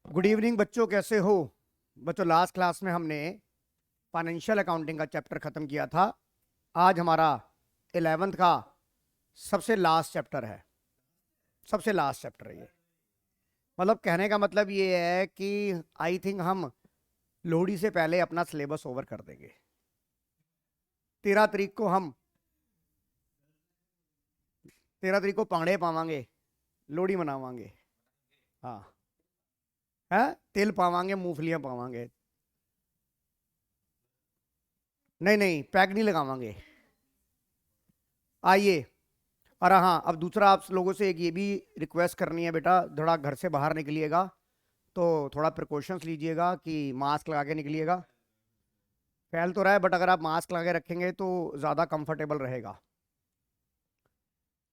Good evening बच्चों, कैसे हो? बच्चों, लास्ट क्लास में हमने फाइनेंशियल अकाउंटिंग का चैप्टर खत्म किया था। आज हमारा 11th का सबसे लास्ट चैप्टर है। सबसे लास्ट चैप्टर है ये। मतलब कहने का मतलब ये है कि आई थिंक हम लोहड़ी से पहले अपना सिलेबस ओवर कर देंगे। 13 तारीख को हम 13 तारीख को पांगड़े पावांगे, लोहड़ी मनावांगे। हाँ है, तिल पावांगे, मूंगफलियां पावांगे। नहीं नहीं, पैक नहीं लगावांगे। आइए। और हाँ, अब दूसरा आप लोगों से एक ये भी रिक्वेस्ट करनी है बेटा, थोड़ा घर से बाहर निकलिएगा तो थोड़ा प्रिकॉशंस लीजिएगा कि मास्क लगा के निकलिएगा। फैल तो रहा है बट अगर आप मास्क लगा के रखेंगे तो ज़्यादा कंफर्टेबल रहेगा,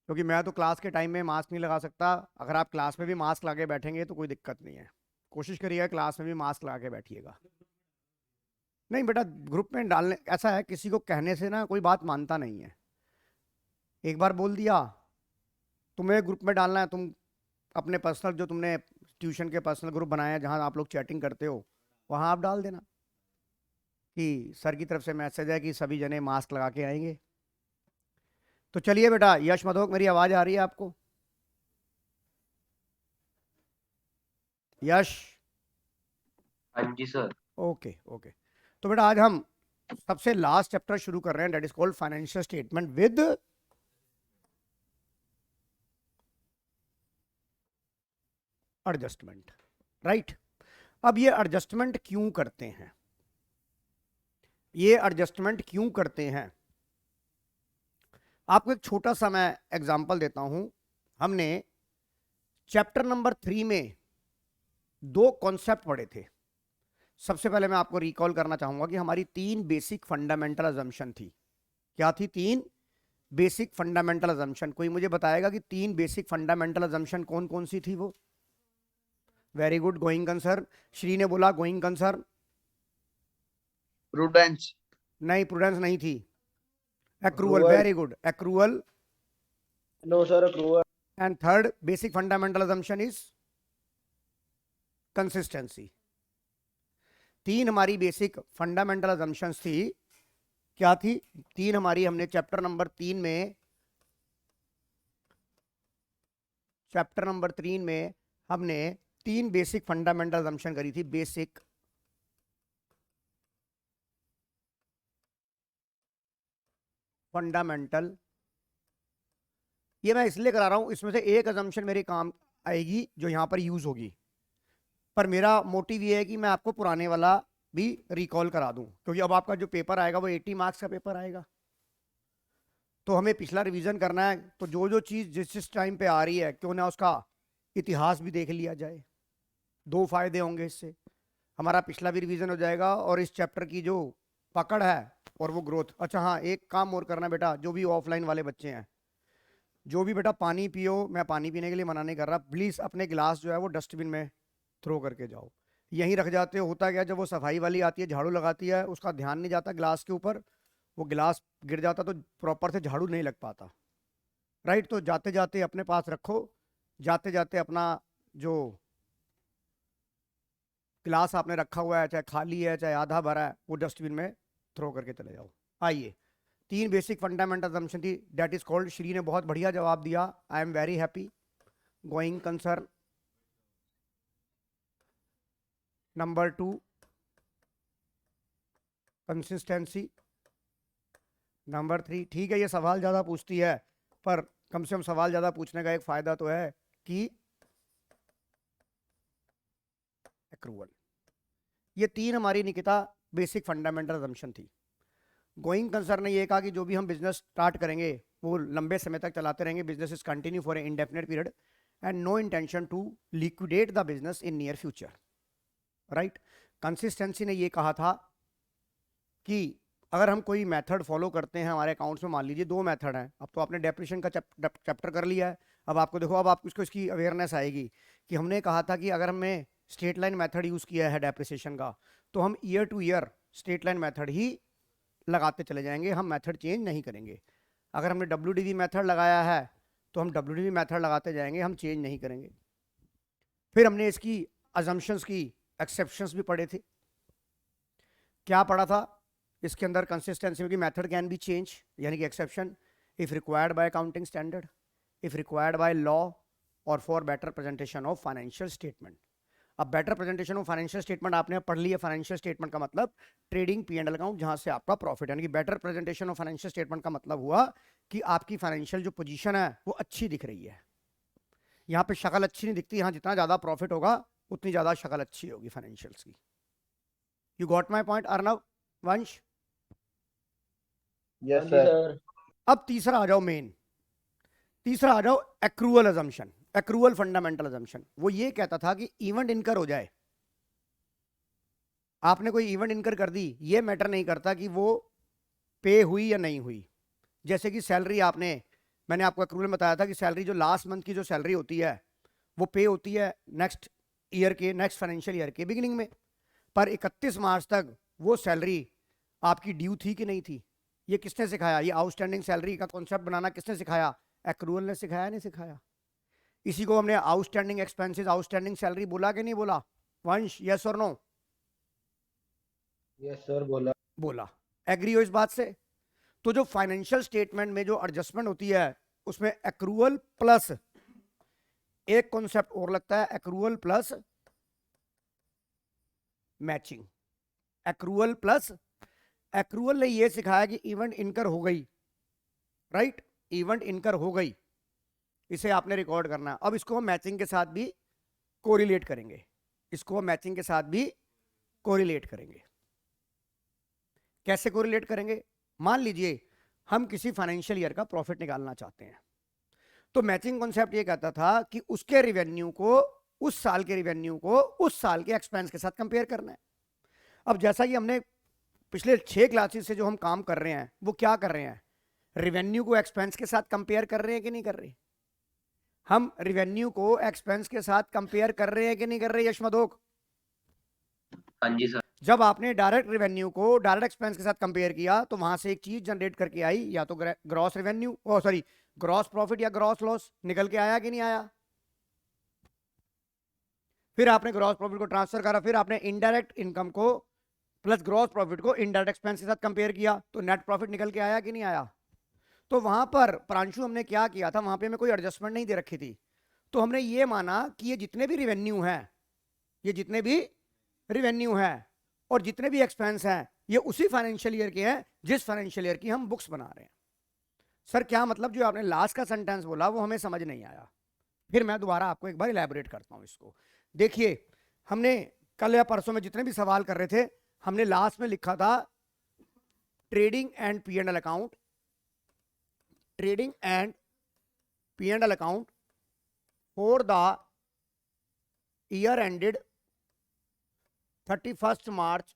क्योंकि मैं तो क्लास के टाइम में मास्क नहीं लगा सकता। अगर आप क्लास में भी मास्क लगा के बैठेंगे तो कोई दिक्कत नहीं है। कोशिश करिएगा क्लास में भी मास्क लगा के बैठिएगा। नहीं बेटा, ग्रुप में डालने ऐसा है, किसी को कहने से ना कोई बात मानता नहीं है। एक बार बोल दिया, तुम्हें ग्रुप में डालना है, तुम अपने पर्सनल जो तुमने ट्यूशन के पर्सनल ग्रुप बनाए हैं जहां आप लोग चैटिंग करते हो, वहां आप डाल देना कि सर की तरफ से मैसेज है कि सभी जने मास्क लगा के आएंगे। तो चलिए बेटा, यश मधोक, मेरी आवाज आ रही है आपको? यश? हाँ जी सर। Okay okay. तो बेटा आज हम सबसे लास्ट चैप्टर शुरू कर रहे हैं, that is called financial statement with adjustment. Right. अब ये एडजस्टमेंट क्यों करते हैं, ये एडजस्टमेंट क्यों करते हैं? आपको एक छोटा सा मैं एग्जांपल देता हूं। हमने चैप्टर नंबर 3 में 2 कॉन्सेप्ट पढ़े थे। सबसे पहले मैं आपको रिकॉल करना चाहूंगा कि हमारी 3 बेसिक फंडामेंटल अजम्पशन थी। क्या थी? 3 बेसिक फंडामेंटल अजम्पशन। कोई मुझे बताएगा कि 3 बेसिक फंडामेंटल अजम्पशन कौन कौन सी थी वो? Very good, going concern. Shri ने बोला गोइंग कंसर्न। प्रूडेंस। नहीं, प्रूडेंस नहीं थी। Accrual, accrual. Very good, accrual. No sir, accrual. And third basic fundamental assumption is consistency. 3 हमारी बेसिक फंडामेंटल अजम्पशंस थी। क्या थी? 3 हमारी, हमने चैप्टर नंबर 3 में हमने 3 बेसिक फंडामेंटल अजम्पशन करी थी। बेसिक फंडामेंटल, ये मैं इसलिए करा रहा हूं, इसमें से एक अजम्पशन मेरे काम आएगी जो यहां पर यूज होगी, पर मेरा मोटिव ये है कि मैं आपको पुराने वाला भी रिकॉल करा दूं, क्योंकि अब आपका जो पेपर आएगा वो 80 मार्क्स का पेपर आएगा। तो हमें पिछला रिवीजन करना है, तो जो जो चीज जिस जिस टाइम पे आ रही है क्यों ना उसका इतिहास भी देख लिया जाए। 2 फायदे होंगे इससे, हमारा पिछला भी रिवीजन हो जाएगा और इस चैप्टर की जो पकड़ है और वो ग्रोथ। अच्छा हाँ, एक काम और करना बेटा, जो भी ऑफलाइन वाले बच्चे हैं, जो भी बेटा पानी पियो, मैं पानी पीने के लिए मना नहीं कर रहा, प्लीज अपने गिलास जो है वो डस्टबिन में थ्रो करके जाओ। यहीं रख जाते हो, होता क्या, जब वो सफाई वाली आती है झाड़ू लगाती है, उसका ध्यान नहीं जाता गिलास के ऊपर, वो गिलास गिर जाता तो प्रॉपर से झाड़ू नहीं लग पाता। राइट। तो जाते जाते अपने पास रखो, जाते जाते अपना जो गिलास आपने रखा हुआ है, चाहे खाली है चाहे आधा भरा है, वो डस्टबिन में थ्रो करके चले जाओ। आइए, 3 बेसिक फंडामेंटल असम्पशन थी, दैट इज कॉल्ड। श्री ने बहुत बढ़िया जवाब दिया, I am very happy. Going concern. Number 2 consistency. Number 3, ठीक है ये सवाल ज़्यादा पूछती है, पर कम से कम सवाल ज़्यादा पूछने का एक फ़ायदा तो है कि एक्रूवल। ये 3 हमारी निकिता बेसिक फंडामेंटल असम्पशन थी। गोइंग कंसर्न ने ये कहा कि जो भी हम बिजनेस स्टार्ट करेंगे वो लंबे समय तक चलाते रहेंगे, business is continue for a indefinite period and no intention to liquidate the business in near future. Right. Consistency ने ये कहा था कि अगर हम कोई मेथड फॉलो करते हैं हमारे अकाउंट्स में, मान लीजिए 2 मेथड हैं, अब तो आपने डेप्रिसिएशन का चैप्टर कर लिया है, अब आपको देखो, अब आपको इसकी अवेयरनेस आएगी कि हमने कहा था कि अगर हमने स्ट्रेट लाइन मेथड यूज़ किया है डेप्रिसिएशन का, तो हम year to year straight line method ही लगाते चले जाएंगे, हम मेथड चेंज नहीं करेंगे। अगर हमने WDV मेथड लगाया है तो हम WDV मेथड लगाते जाएंगे, हम चेंज नहीं करेंगे। फिर हमने इसकी अजम्पशंस की एक्सेप्शंस भी पढ़े थे। क्या पढ़ा था इसके अंदर? कंसिस्टेंसी की मेथड कैन बी चेंज, यानी कि exception if required by accounting standard, if required by law, और for better presentation of financial statement. अब better presentation of financial statement आपने पढ़ लिया। फाइनेंशियल स्टेटमेंट का मतलब trading P and L account, जहां से आपका प्रॉफिट, यानी कि better presentation of financial statement का मतलब हुआ कि आपकी फाइनेंशियल जो पोजीशन है वो अच्छी दिख रही है। यहाँ पे शक्ल अच्छी नहीं दिखती, यहाँ जितना ज्यादा प्रॉफिट होगा उतनी ज्यादा शक्ल अच्छी होगी फाइनेंशियल्स की। You got my point Arnav, Vansh? Yes sir. अब तीसरा आ जाओ, मेन तीसरा आ जाओ, accrual assumption, accrual fundamental assumption. वो ये कहता था कि इवेंट इनकर हो जाए, आपने कोई इवेंट इनकर कर दी, ये मैटर नहीं करता कि वो पे हुई या नहीं हुई। जैसे कि सैलरी आपने, मैंने आपको एक्रूअल में बताया था कि सैलरी जो लास्ट मंथ की जो सैलरी होती है वो पे होती है नेक्स्ट ईयर के, नेक्स्ट फाइनेंशियल ईयर के बिगिनिंग में, पर 31 मार्च तक वो सैलरी आपकी ड्यू थी कि नहीं थी? ये किसने सिखाया? ये आउटस्टैंडिंग सैलरी का कॉन्सेप्ट बनाना किसने सिखाया? एक्रूअल ने सिखाया, नहीं सिखाया? इसी को हमने आउटस्टैंडिंग एक्सपेंसेस, आउटस्टैंडिंग सैलरी बोला कि नहीं बोला? वंश, यस और नो? यस सर बोला। बोला। एग्री हो इस बात से? तो जो फाइनेंशियल स्टेटमेंट में जो एडजस्टमेंट होती है उसमें एक्रूअल प्लस एक कॉन्सेप्ट और लगता है, accrual plus matching. Accrual plus, accrual ने ये सिखाया कि इवेंट इनकर हो गई, राइट, इवेंट इनकर हो गई, इसे आपने रिकॉर्ड करना है। अब इसको हम मैचिंग के साथ भी कोरिलेट करेंगे, इसको हम मैचिंग के साथ भी कोरिलेट करेंगे। कैसे कोरिलेट करेंगे? मान लीजिए हम किसी फाइनेंशियल ईयर का प्रॉफिट निकालना चाहते हैं, तो मैचिंग कॉन्सेप्ट ये कहता था कि उसके रिवेन्यू को, उस साल के रिवेन्यू को उस साल के एक्सपेंस के साथ कंपेयर करना है। अब जैसा कि हमने पिछले 6 क्लासेस से जो हम काम कर रहे हैं वो क्या कर रहे हैं? रिवेन्यू को एक्सपेंस के साथ कंपेयर कर रहे हैं कि नहीं कर रहे? हम रिवेन्यू को एक्सपेंस के साथ कंपेयर कर रहे हैं कि नहीं कर रहे यशमदोक? हाँ जी सर। जब आपने डायरेक्ट रिवेन्यू को डायरेक्ट एक्सपेंस के साथ कंपेयर किया तो वहां से एक चीज जनरेट करके आई, या तो ग्रॉस रेवेन्यू, ओ सॉरी ग्रॉस प्रॉफिट या ग्रॉस लॉस निकल के आया कि नहीं आया? फिर आपने ग्रॉस प्रॉफिट को ट्रांसफर करा, फिर आपने इनडायरेक्ट इनकम को प्लस ग्रॉस प्रॉफिट को इनडायरेक्ट एक्सपेंस के साथ कंपेयर किया, तो नेट प्रॉफिट निकल के आया कि नहीं आया? तो वहां पर प्रांशु हमने क्या किया था, वहां पे हमें कोई एडजस्टमेंट नहीं दे रखी थी, तो हमने ये माना कि ये जितने भी रिवेन्यू है, ये जितने भी रिवेन्यू है और जितने भी एक्सपेंस हैं, ये उसी फाइनेंशियल ईयर के हैं जिस फाइनेंशियल ईयर की हम बुक्स बना रहे हैं। सर क्या मतलब? जो आपने लास्ट का सेंटेंस बोला वो हमें समझ नहीं आया, फिर मैं दोबारा आपको एक बार इलैबोरेट करता हूं इसको। देखिए, हमने कल या परसों में जितने भी सवाल कर रहे थे, हमने लास्ट में लिखा था trading and P and L account, trading and P and L account for the year ended 31 मार्च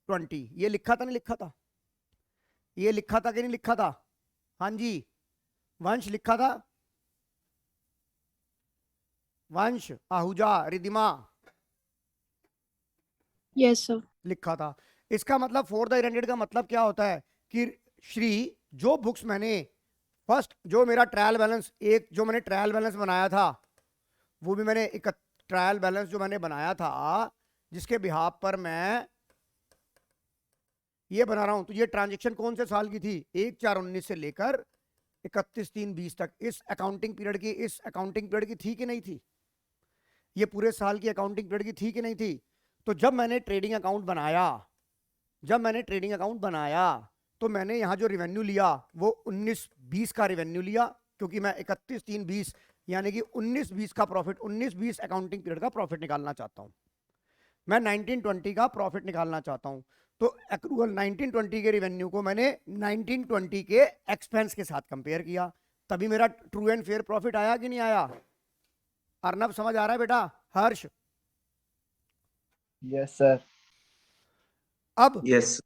20। ये लिखा था नहीं लिखा था? ये लिखा था कि नहीं लिखा था? हाँ जी, वंश लिखा था? वंश, आहूजा, रिदिमा? Yes sir. लिखा था। इसका मतलब फॉर द ईयर एंडेड का मतलब क्या होता है कि श्री, जो बुक्स मैंने फर्स्ट, जो मेरा ट्रायल बैलेंस, एक जो मैंने ट्रायल बैलेंस बनाया था, वो भी मैंने एक ट्रायल बैलेंस जो मैंने बनाया था जिसके बिहाफ पर मैं ये बना रहा हूं, तो ये ट्रांजैक्शन कौन से साल की थी? 1/4/19 से लेकर 31/3/20 तक। इस अकाउंटिंग पीरियड की, इस अकाउंटिंग पीरियड की थी कि नहीं थी? ये पूरे साल की अकाउंटिंग पीरियड की थी कि नहीं थी? तो जब मैंने ट्रेडिंग अकाउंट बनाया, जब मैंने ट्रेडिंग अकाउंट बनाया तो मैंने यहाँ जो रिवेन्यू लिया वो 19-20 का रिवेन्यू लिया, क्योंकि मैं 31/3/20 यानी कि 19-20 का प्रॉफिट, 19-20 अकाउंटिंग पीरियड का प्रॉफिट निकालना चाहता हूँ। मैं 19-20 का प्रॉफिट निकालना चाहता हूँ, तो एक्रूअल 19-20 के रिवेन्यू को मैंने 19-20 के एक्सपेंस के साथ कंपेयर किया, तभी मेरा ट्रू एंड फेयर प्रॉफिट आया कि नहीं आया? अर्नब समझ आ रहा है बेटा? हर्ष? Yes sir. अब यस।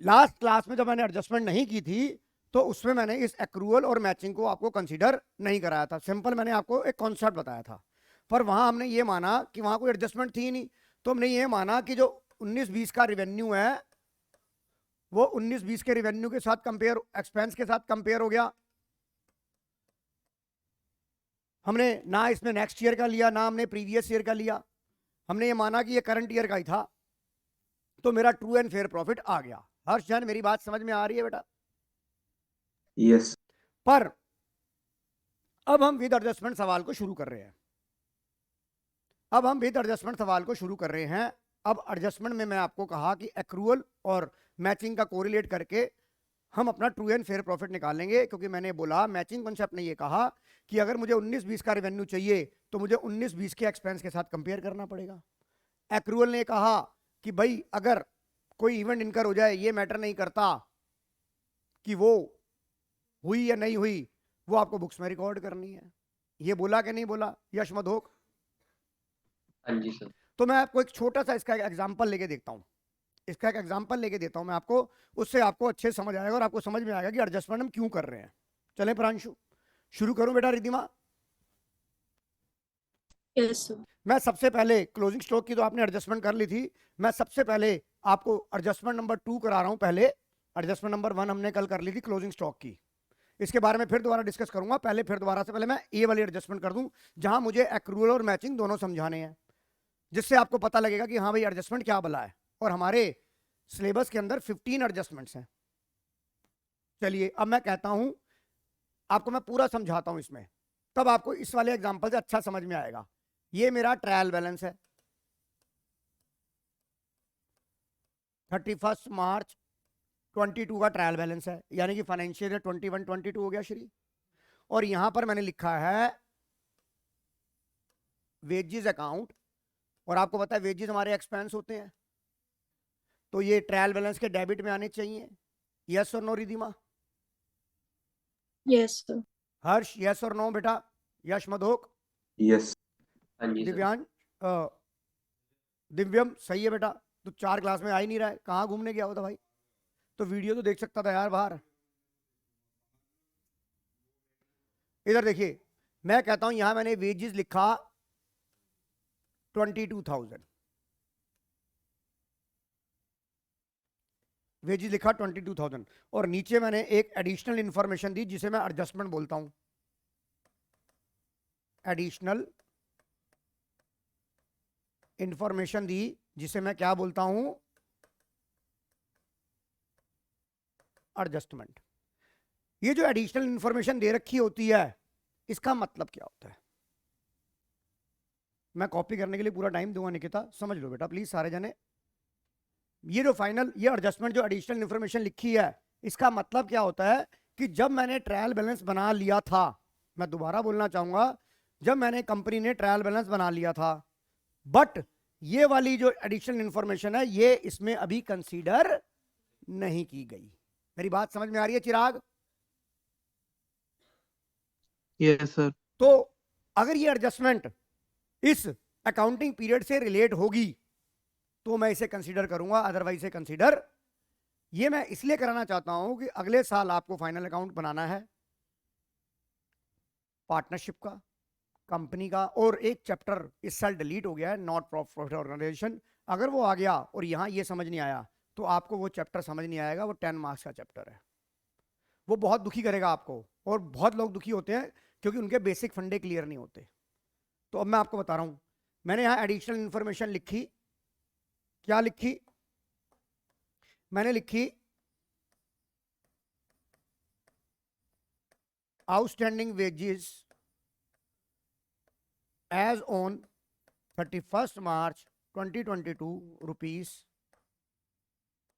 लास्ट क्लास में जब मैंने एडजस्टमेंट नहीं की थी तो उसमें मैंने इस एक्रूअल और मैचिंग को आपको कंसीडर नहीं कराया था, सिंपल मैंने आपको एक कॉन्सेप्ट बताया था, पर वहां हमने ये माना कि वहां कोई एडजस्टमेंट थी नहीं, तो हमने ये माना कि जो 19-20 का रिवेन्यू है वो 19-20 के रिवेन्यू के साथ कंपेयर, एक्सपेंस के साथ कंपेयर हो गया। हमने ना इसमें नेक्स्ट ईयर का लिया, ना हमने प्रीवियस ईयर का लिया, हमने ये माना कि ये करंट ईयर का ही था, तो मेरा ट्रू एंड फेयर प्रॉफिट आ गया। हर्ष जैन, मेरी बात समझ में आ रही है बेटा? यस। पर अब हम विद एडजस्टमेंट सवाल को शुरू कर रहे हैं। अब एडजस्टमेंट में मैं आपको कहा कि एक्रूअल और मैचिंग का कोरिलेट करके हम अपना ट्रू एंड फेयर प्रॉफिट निकालेंगे, क्योंकि मैंने बोला, मैचिंग कॉन्सेप्ट ने ये कहा कि अगर मुझे 19-20 का रेवेन्यू चाहिए तो मुझे 19-20 के एक्सपेंस के साथ कंपेयर करना पड़ेगा। एक्रूअल ने कहा कि भाई अगर कोई इवेंट इनकर हो जाए, ये मैटर नहीं करता कि वो हुई या नहीं हुई, वो आपको बुक्स में रिकॉर्ड करनी है। ये बोला कि नहीं बोला यश मधोक? हाँ जी सर। तो मैं आपको एक छोटा सा इसका एग्जांपल लेके देता हूं, मैं आपको, उससे आपको अच्छे समझ आएगा और आपको समझ में आएगा कि एडजस्टमेंट हम क्यों कर रहे हैं। चलें प्रांशु, शुरू करूं बेटा? Riddhima, yes sir. मैं सबसे पहले क्लोजिंग स्टॉक की तो आपने एडजस्टमेंट कर ली थी, मैं सबसे पहले आपको एडजस्टमेंट नंबर 2 करा रहा हूं। पहले एडजस्टमेंट नंबर 1 हमने कल कर ली थी क्लोजिंग स्टॉक की, इसके बारे में फिर दोबारा डिस्कस करूंगा। फिर दोबारा से पहले मैं ए वाली एडजस्टमेंट कर दूं, जहां मुझे एक्रूअल और मैचिंग दोनों समझाने हैं, जिससे आपको पता लगेगा कि हाँ भाई एडजस्टमेंट क्या भला है। और हमारे सिलेबस के अंदर 15 एडजस्टमेंट्स हैं। चलिए अब मैं कहता हूं आपको, मैं पूरा समझाता हूं इसमें, तब आपको इस वाले एग्जांपल से अच्छा समझ में आएगा। ये मेरा ट्रायल बैलेंस है, 31 मार्च 22 का ट्रायल बैलेंस है, यानी कि फाइनेंशियल ईयर 21-22 हो गया श्री। और यहां पर मैंने लिखा है वेजेस अकाउंट, और आपको पता है वेजेस हमारे एक्सपेंस होते हैं, तो ये ट्रायल बैलेंस के डेबिट में आने चाहिए। यस और no Ridhima? Yes sir. Harsh yes और नो बेटा? यश मधोक? यस। हाँ जी सर। दिव्यांश दिव्यम सही है बेटा? तो 4 क्लास में आ ही नहीं रहा है, कहाँ घूमने गया होता भाई? तो वीडियो तो देख सकता था यार बाहर। इधर देखिए, मैं कहता हूं यहां मैंने वेजेस लिखा 22,000, वेजेस लिखा 22,000, और नीचे मैंने एक एडिशनल इंफॉर्मेशन दी जिसे मैं एडजस्टमेंट बोलता हूं। एडिशनल इंफॉर्मेशन दी जिसे मैं क्या बोलता हूं? एडजस्टमेंट। ये जो एडिशनल इंफॉर्मेशन दे रखी होती है, इसका मतलब क्या होता है? मैं कॉपी करने के लिए पूरा टाइम दूंगा निकिता, समझ लो बेटा प्लीज सारे जने। ये जो फाइनल, ये एडजस्टमेंट जो एडिशनल इंफॉर्मेशन लिखी है, इसका मतलब क्या होता है कि जब मैंने ट्रायल बैलेंस बना लिया था, मैं दोबारा बोलना चाहूंगा, जब मैंने कंपनी ने ट्रायल बैलेंस बना लिया था, बट ये वाली जो एडिशनल इंफॉर्मेशन है ये इसमें अभी कंसीडर नहीं की गई। मेरी बात समझ में आ रही है चिराग? Yes sir. तो अगर ये एडजस्टमेंट इस अकाउंटिंग पीरियड से रिलेट होगी तो मैं इसे कंसीडर करूंगा, अदरवाइज इसे कंसीडर, ये मैं इसलिए कराना चाहता हूं कि अगले साल आपको फाइनल अकाउंट बनाना है पार्टनरशिप का, कंपनी का, और एक चैप्टर इस साल डिलीट हो गया है, नॉट प्रॉफिट ऑर्गेनाइजेशन। अगर वो आ गया और यहां ये समझ नहीं आया तो आपको वो चैप्टर समझ नहीं आएगा। वो 10 मार्क्स का चैप्टर है, वो बहुत दुखी करेगा आपको, और बहुत लोग दुखी होते हैं क्योंकि उनके बेसिक फंडे क्लियर नहीं होते। तो अब मैं आपको बता रहा हूं, मैंने यहां एडिशनल इंफॉर्मेशन लिखी, क्या लिखी? मैंने लिखी outstanding wages as on 31 March 2022 rupees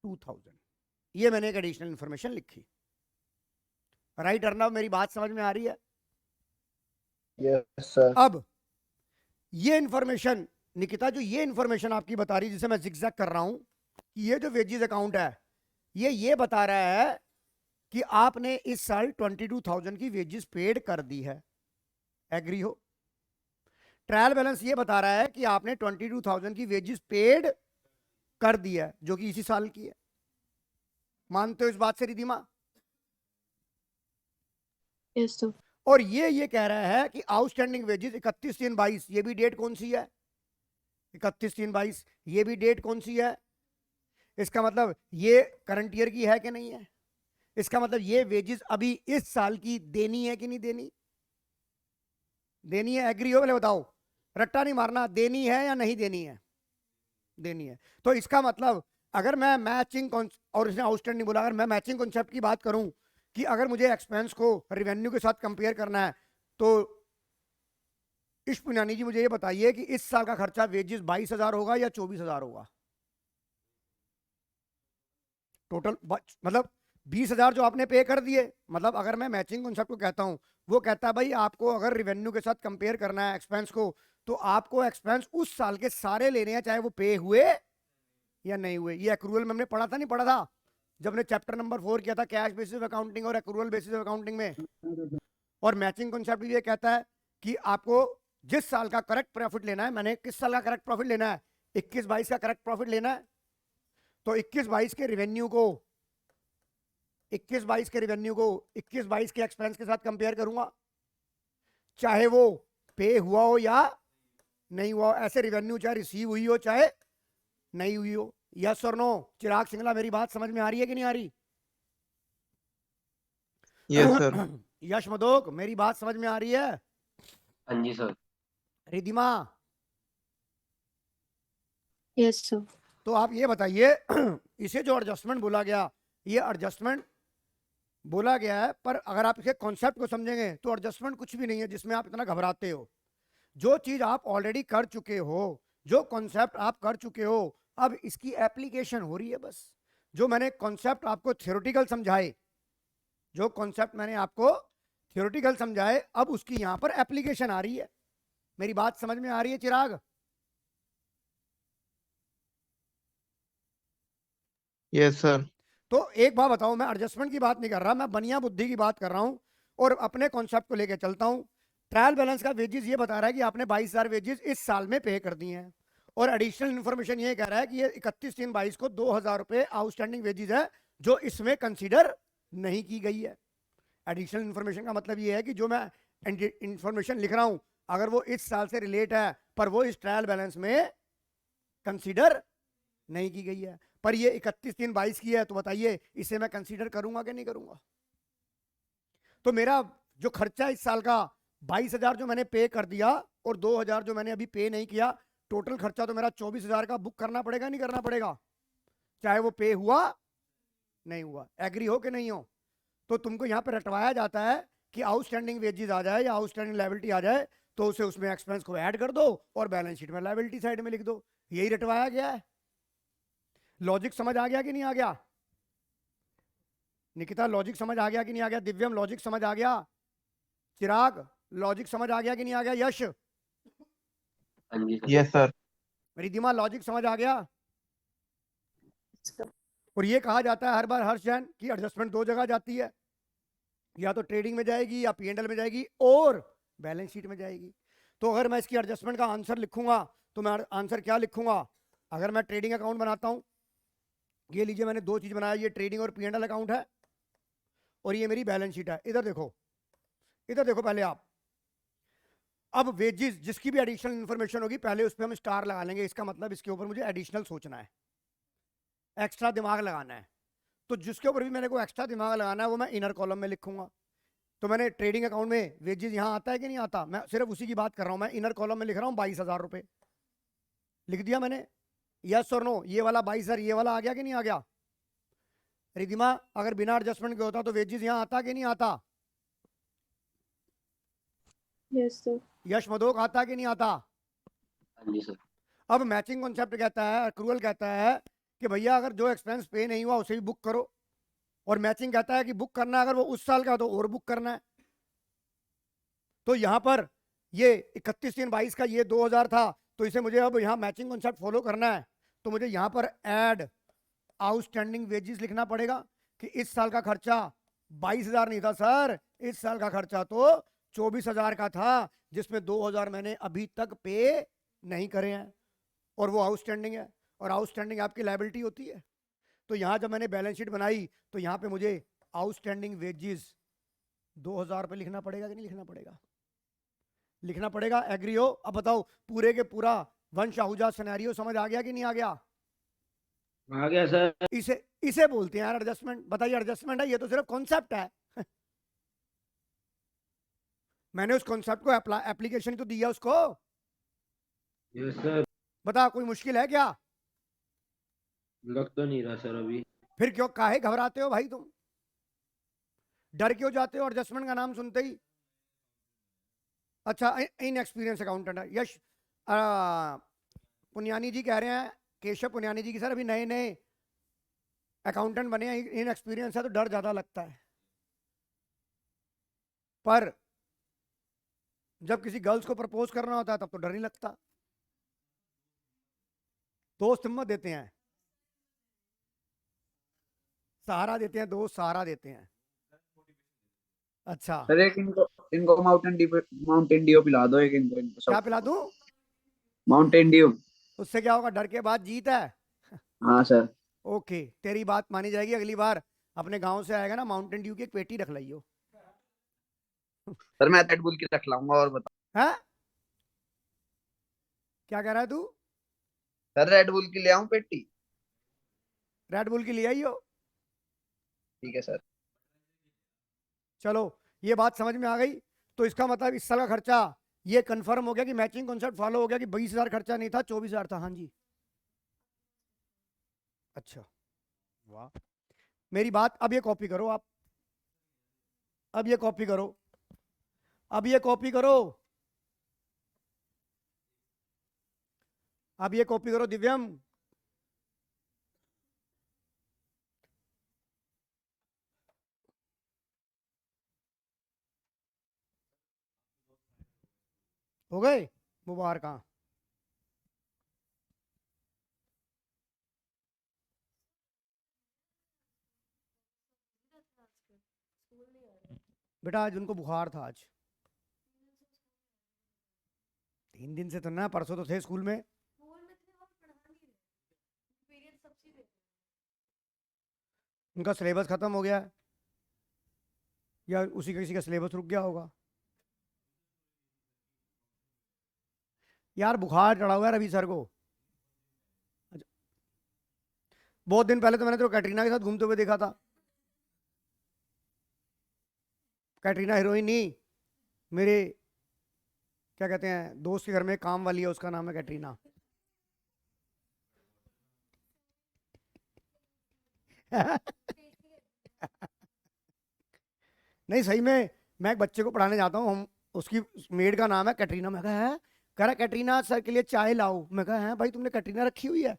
2,000। ये मैंने एक एडिशनल इंफॉर्मेशन लिखी। राइट अर्नव, मेरी बात समझ में आ रही है? Yes sir. अब ये इंफॉर्मेशन निकिता, जो ये इंफॉर्मेशन आपकी बता रही है, जिसे मैं जिगजैग कर रहा हूं, कि ये जो वेजेस अकाउंट है ये बता रहा है कि आपने इस साल 22,000 की वेजेस पेड कर दी है। एग्री हो? ट्रायल बैलेंस ये बता रहा है कि आपने 22,000 की वेजेस पेड कर दी है, जो कि इसी साल की है। मानते हो इस बात से रिधिमा? Yes sir. और ये कह रहा है कि आउटस्टैंडिंग वेजेस 31/3/22, ये भी डेट कौन सी है? 31/3/22, ये भी डेट कौन सी है? इसका मतलब ये करंट ईयर की है कि नहीं है? इसका मतलब ये वेजेस अभी इस साल की देनी है कि नहीं देनी? देनी है। एग्री हो? पहले बताओ, रट्टा नहीं मारना, देनी है या नहीं देनी है, देनी है। तो इसका मतलब अगर मैं मैचिंग और इसने आउटस्टैंडिंग बोला, अगर मैं मैचिंग कॉन्सेप्ट की बात करूं कि अगर मुझे एक्सपेंस को रेवेन्यू के साथ कंपेयर करना है, तो इश्क पुनियानी जी मुझे ये बताइए कि इस साल का खर्चा वेजेस 22,000 होगा या 24,000 होगा? टोटल मतलब 20,000 जो आपने पे कर दिए, मतलब अगर मैं मैचिंग कॉन्सेप्ट को कहता हूं, वो कहता है भाई आपको अगर रेवेन्यू के साथ कंपेयर करना है एक्सपेंस को, तो आपको एक्सपेंस उस साल के सारे लेने हैं, चाहे वो पे हुए या नहीं हुए। ये एक्रूअल में हमने पढ़ा था, नहीं पढ़ा था, जब ने चैप्टर नंबर 4 किया था कैश बेसिस अकाउंटिंग और एक्रूअल बेसिस अकाउंटिंग में। और मैचिंग कॉन्सेप्ट ये कहता है कि आपको जिस साल का करेक्ट प्रॉफिट लेना है, मैंने किस साल का करेक्ट प्रॉफिट लेना है, 21-22 का करेक्ट प्रॉफिट लेना है, तो 21-22 के रेवेन्यू को 21-22 के रेवेन्यू को 21-22 के एक्सपेंस के साथ कंपेयर करूंगा, चाहे वो पे हुआ हो या नहीं हुआ हो। ऐसे रेवेन्यू चाहे रिसीव हुई हो चाहे नहीं हुई हो। यस और नो? चिराग सिंगला मेरी बात समझ में आ रही है कि नहीं आ रही? Yes, sir. यश मदोक मेरी बात समझ में आ रही है? हाँ जी सर। Ridhima, Yes, sir. तो आप ये बताइए इसे जो एडजस्टमेंट बोला गया, ये एडजस्टमेंट बोला गया है, पर अगर आप इसके कॉन्सेप्ट को समझेंगे तो एडजस्टमेंट कुछ भी नहीं है जिसमें आप इतना घबराते हो। जो चीज आप ऑलरेडी कर चुके हो, जो कॉन्सेप्ट आप कर चुके हो, अब इसकी एप्लीकेशन हो रही है बस। जो मैंने कॉन्सेप्ट आपको थ्योरेटिकल समझाए, जो कॉन्सेप्ट मैंने आपको थ्योरेटिकल समझाए, अब उसकी यहां पर एप्लीकेशन आ रही है। मेरी बात समझ में आ रही है चिराग? Yes, sir. तो एक बात बताओ, मैं एडजस्टमेंट की बात नहीं कर रहा, मैं बनिया बुद्धि की बात कर रहा हूं और अपने कॉन्सेप्ट को लेकर चलता हूं। ट्रायल बैलेंस का वेजेस ये बता रहा है कि आपने 22,000 वेजेस इस साल में पे कर दिए हैं, और एडिशनल इन्फॉर्मेशन ये कह रहा है कि ये 31/3/22 को 2,000 रुपए आउटस्टैंडिंग वेजेस है जो इसमें कंसीडर नहीं की गई है। एडिशनल इन्फॉर्मेशन का मतलब ये है कि जो मैं इंफॉर्मेशन लिख रहा हूं, अगर वो इस साल से रिलेट है पर वो इस ट्रायल बैलेंस में कंसीडर नहीं की गई है, पर ये 31/3/22 की है, तो बताइए इसे मैं कंसीडर करूंगा कि नहीं करूंगा? तो मेरा जो खर्चा इस साल का 22,000 जो मैंने पे कर दिया और 2,000 जो मैंने अभी पे नहीं किया, टोटल खर्चा तो मेरा 24,000 का बुक करना पड़ेगा नहीं करना पड़ेगा, चाहे वो पे हुआ नहीं हुआ। एग्री हो कि नहीं हो? तो तुमको यहाँ पे रटवाया जाता है कि आउटस्टैंडिंग वेजेस आ जाए या आउटस्टैंडिंग लायबिलिटी आ जाए तो उसे उसमें एक्सपेंस को ऐड कर दो और बैलेंस शीट में लायबिलिटी साइड में लिख दो। यही रटवाया गया है। लॉजिक समझ आ गया कि नहीं आ गया? निकिता लॉजिक समझ आ गया कि नहीं आ गया? दिव्यम लॉजिक समझ आ गया? चिराग लॉजिक समझ आ गया कि नहीं आ गया? यश, हाँ जी sir. Yes, sir. Ridhima logic समझ आ गया? Sir. और ये कहा जाता है हर बार हर्ष जैन कि एडजस्टमेंट दो जगह जाती है, या तो ट्रेडिंग में जाएगी या पीएनएल में जाएगी और बैलेंस शीट में जाएगी। तो अगर मैं इसकी एडजस्टमेंट का आंसर लिखूंगा तो मैं आंसर क्या लिखूंगा? अगर मैं ट्रेडिंग अकाउंट बनाता हूं, ये लीजिए मैंने दो चीज बनाया, ये ट्रेडिंग और पीएनएल अकाउंट है और ये मेरी बैलेंस शीट है। इधर देखो, इधर देखो पहले आप। अब वेजेस जिसकी भी एडिशनल इन्फॉर्मेशन होगी पहले उस पर हम स्टार लगा लेंगे, इसका मतलब इसके ऊपर मुझे एडिशनल सोचना है, एक्स्ट्रा दिमाग लगाना है। तो जिसके ऊपर भी मेरे को एक्स्ट्रा दिमाग लगाना है वो मैं इनर कॉलम में लिखूंगा। तो मैंने ट्रेडिंग अकाउंट में वेजेस यहाँ आता है कि नहीं आता? मैं सिर्फ उसी की बात कर रहा हूँ। मैं इनर कॉलम में लिख रहा हूँ 22,000 रुपए, लिख दिया मैंने। यस और नो? ये वाला 22,000 ये वाला आ गया कि नहीं आ गया? रिधिमा अगर बिना एडजस्टमेंट के होता तो वेजेस यहाँ आता कि नहीं आता? Yes, sir. यश मधोक आता कि नहीं आता? हाँ जी सर। अब मैचिंग कॉन्सेप्ट कहता है, अक्रूवल कहता है कि भैया अगर जो एक्सपेंस पे नहीं हुआ उसे भी बुक करो, और मैचिंग कहता है कि बुक करना है अगर वो उस साल का तो और बुक करना है। तो यहां पर ये 31/3/22 का ये 2,000 था, तो इसे मुझे अब यहाँ मैचिंग कॉन्सेप्ट फॉलो करना है, तो मुझे यहाँ पर ऐड आउटस्टैंडिंग वेजेस लिखना पड़ेगा कि इस साल का खर्चा 22,000 नहीं था सर, इस साल का खर्चा तो 24,000 का था, जिसमें 2,000 मैंने अभी तक पे नहीं करे हैं और वो आउटस्टैंडिंग है, और आउटस्टैंडिंग आपकी लायबिलिटी होती है। तो यहाँ जब मैंने बैलेंस शीट बनाई तो यहाँ पे मुझे आउटस्टैंडिंग वेजेस 2,000 रुपये लिखना पड़ेगा कि नहीं लिखना पड़ेगा? लिखना पड़ेगा। एग्री हो? अब बताओ पूरे के पूरा वंश आहूजा सिनेरियो समझ आ गया कि नहीं आ गया? आ गया सर। इसे बोलते हैं यार एडजस्टमेंट। बताइए एडजस्टमेंट है? ये तो सिर्फ कॉन्सेप्ट है। मैंने उस कॉन्सेप्ट को एप्लीकेशन तो दिया उसको। Yes sir. बता कोई मुश्किल है क्या? लग तो नहीं रहा सर अभी। फिर क्यों काहे घबराते हो भाई तुम? डर क्यों जाते हो एडजस्टमेंट का नाम सुनते ही? अच्छा, इन एक्सपीरियंस अकाउंटेंट है यश पुनियानी जी कह रहे हैं, केशव पुनियानी जी की, सर अभी नए नए अकाउंटेंट बने हैं, इन एक्सपीरियंस है तो डर ज्यादा लगता है, पर जब किसी गर्ल्स को प्रपोज करना होता है तब तो डर नहीं लगता। दोस्त हिम्मत देते हैं, सहारा देते हैं, दोस्त सहारा देते हैं। अच्छा, सर एक इनको इनको माउंटेन ड्यू पिला दो, एक इनको इनको क्या सब पिला दूं? Mountain Dew. उससे क्या होगा? डर के बाद जीत है। हाँ सर। ओके, तेरी बात मानी जाएगी। अगली बार अपने गांव से आएगा ना, माउंटेन ड्यू की एक पेटी रख लाइयो। सर मैं रेड बुल की रख लाऊंगा। और बताओ है, क्या कह रहा है तू? सर, रेड बुल की ले आऊं पेटी? रेड बुल की ले आइयो। ठीक है सर। चलो, ये बात समझ में आ गई। तो इसका मतलब इस साल का खर्चा ये कंफर्म हो गया कि मैचिंग कॉन्सेप्ट फॉलो हो गया कि 20,000 खर्चा नहीं था, 24,000 था। हाँ जी, अच्छा, वाह। मेरी बात अब ये कॉपी करो आप, अब ये कॉपी करो, अब ये कॉपी करो, अब ये कॉपी करो दिव्यम। हो गए मुबारक। बेटा आज उनको बुखार था, आज 3 दिन से तो ना, परसों तो थे स्कूल में। उनका सिलेबस खत्म हो गया है, या उसी किसी का सिलेबस रुक गया होगा। यार बुखार चढ़ा हुआ है रवि सर को। अच्छा, बहुत दिन पहले तो मैंने तो कैटरीना के साथ घूमते हुए देखा था। कैटरीना हीरोइन नहीं, मेरे क्या कहते हैं दोस्त के घर में काम वाली है, उसका नाम है कैटरीना। नहीं सही में, मैं एक बच्चे को पढ़ाने जाता हूँ, हम उसकी मेड का नाम है कैटरीना। मैं कहा है, कह रहा कैटरीना सर के लिए चाय लाओ। मैं कहा है भाई तुमने कैटरीना रखी हुई है?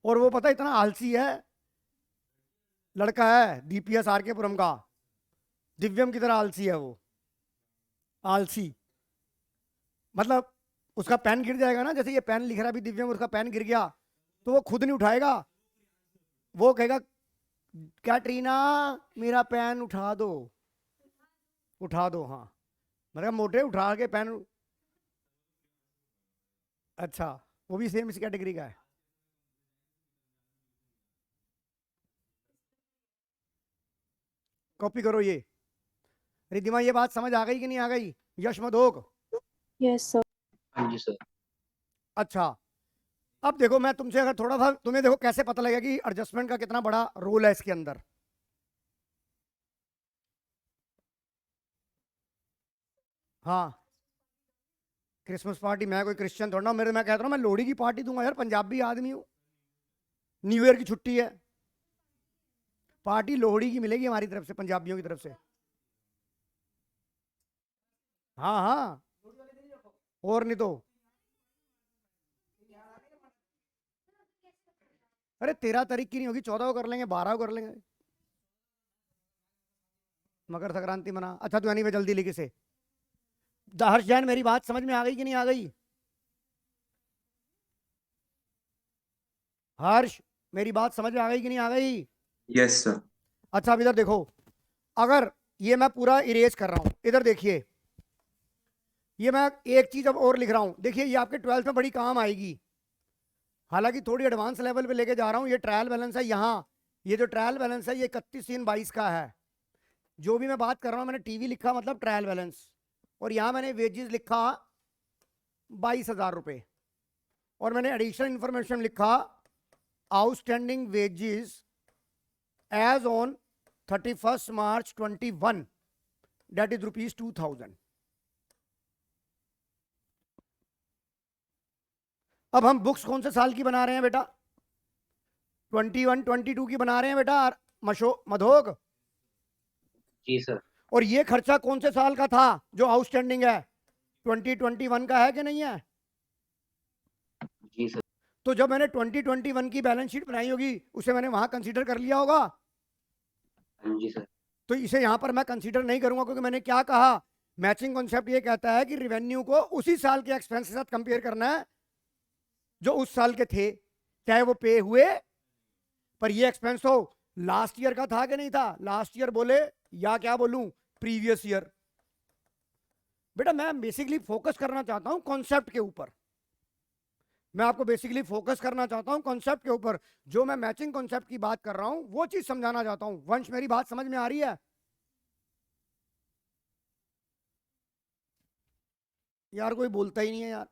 और वो पता इतना आलसी है लड़का है, डीपीएस आर के पुरम का, दिव्यम की तरह आलसी है वो। आलसी मतलब उसका पेन गिर जाएगा ना, जैसे ये पेन लिख रहा है अभी दिव्यम, उसका पेन गिर गया तो वो खुद नहीं उठाएगा, वो कहेगा कैटरीना मेरा पेन उठा दो, उठा दो। हाँ, मतलब मोटे उठा के पेन। अच्छा, वो भी सेम इस कैटेगरी का है। कॉपी करो ये। रिद्धिमा ये बात समझ आ गई कि नहीं आ गई? यश मधोक? Yes, sir. हाँ जी सर। अच्छा, अब देखो मैं तुमसे अगर थोड़ा सा, तुम्हें देखो कैसे पता लगेगा कि एडजस्टमेंट का कितना बड़ा रोल है इसके अंदर। हाँ, क्रिसमस पार्टी, मैं कोई क्रिश्चियन थोड़ा ना, मैं कहता हूँ मैं लोहड़ी की पार्टी दूंगा यार, पंजाबी आदमी हूँ, न्यू ईयर की छुट्टी है, पार्टी लोहड़ी की मिलेगी हमारी तरफ से, पंजाबियों की तरफ से। हाँ हाँ, और नहीं तो। अरे 13 तारीख की नहीं होगी, 14 को कर लेंगे, 12 को कर लेंगे, मकर संक्रांति मना। अच्छा तू यानी वे जल्दी लिखी से। हर्ष जैन मेरी बात समझ में आ गई कि नहीं आ गई? हर्ष मेरी बात समझ में आ गई कि नहीं आ गई? Yes, sir. अच्छा अब इधर देखो, अगर ये मैं पूरा इरेज कर रहा हूं, इधर देखिए, ये मैं एक चीज अब और लिख रहा हूं, देखिए ये आपके 12th में बड़ी काम आएगी, हालांकि थोड़ी एडवांस लेवल पे लेके जा रहा हूं। ये ट्रायल बैलेंस है, यहाँ ये जो ट्रायल बैलेंस है ये 31/3/22 का है। जो भी मैं बात कर रहा हूं, मैंने टीवी लिखा मतलब ट्रायल बैलेंस, और यहाँ मैंने वेजेस लिखा 22,000 रुपए, और मैंने एडिशनल इंफॉर्मेशन लिखा outstanding wages as on 31 March 21, that is rupees 2000. अब हम बुक्स कौन से साल की बना रहे हैं बेटा? 21 22 की बना रहे हैं बेटा मधोक। जी सर। और ये खर्चा कौन से साल का था जो आउटस्टैंडिंग है? 2021 का है कि नहीं है? जी सर। तो जब मैंने 2021 की बैलेंस शीट बनाई होगी उसे मैंने वहां कंसीडर कर लिया होगा। जी सर। तो इसे यहां पर मैं कंसीडर नहीं करूंगा, क्योंकि मैंने क्या कहा, मैचिंग कॉन्सेप्ट ये कहता है कि रिवेन्यू को उसी साल के एक्सपेंस के साथ कंपेयर करना है जो उस साल के थे, चाहे वो पे हुए। पर ये एक्सपेंस तो लास्ट ईयर का था कि नहीं था? लास्ट ईयर बोले या क्या बोलूं, प्रीवियस ईयर। बेटा मैं बेसिकली फोकस करना चाहता हूं कॉन्सेप्ट के ऊपर, मैं आपको बेसिकली फोकस करना चाहता हूं कॉन्सेप्ट के ऊपर। जो मैं मैचिंग कॉन्सेप्ट की बात कर रहा हूं वो चीज समझाना चाहता हूं। वंश मेरी बात समझ में आ रही है? यार कोई बोलता ही नहीं है यार।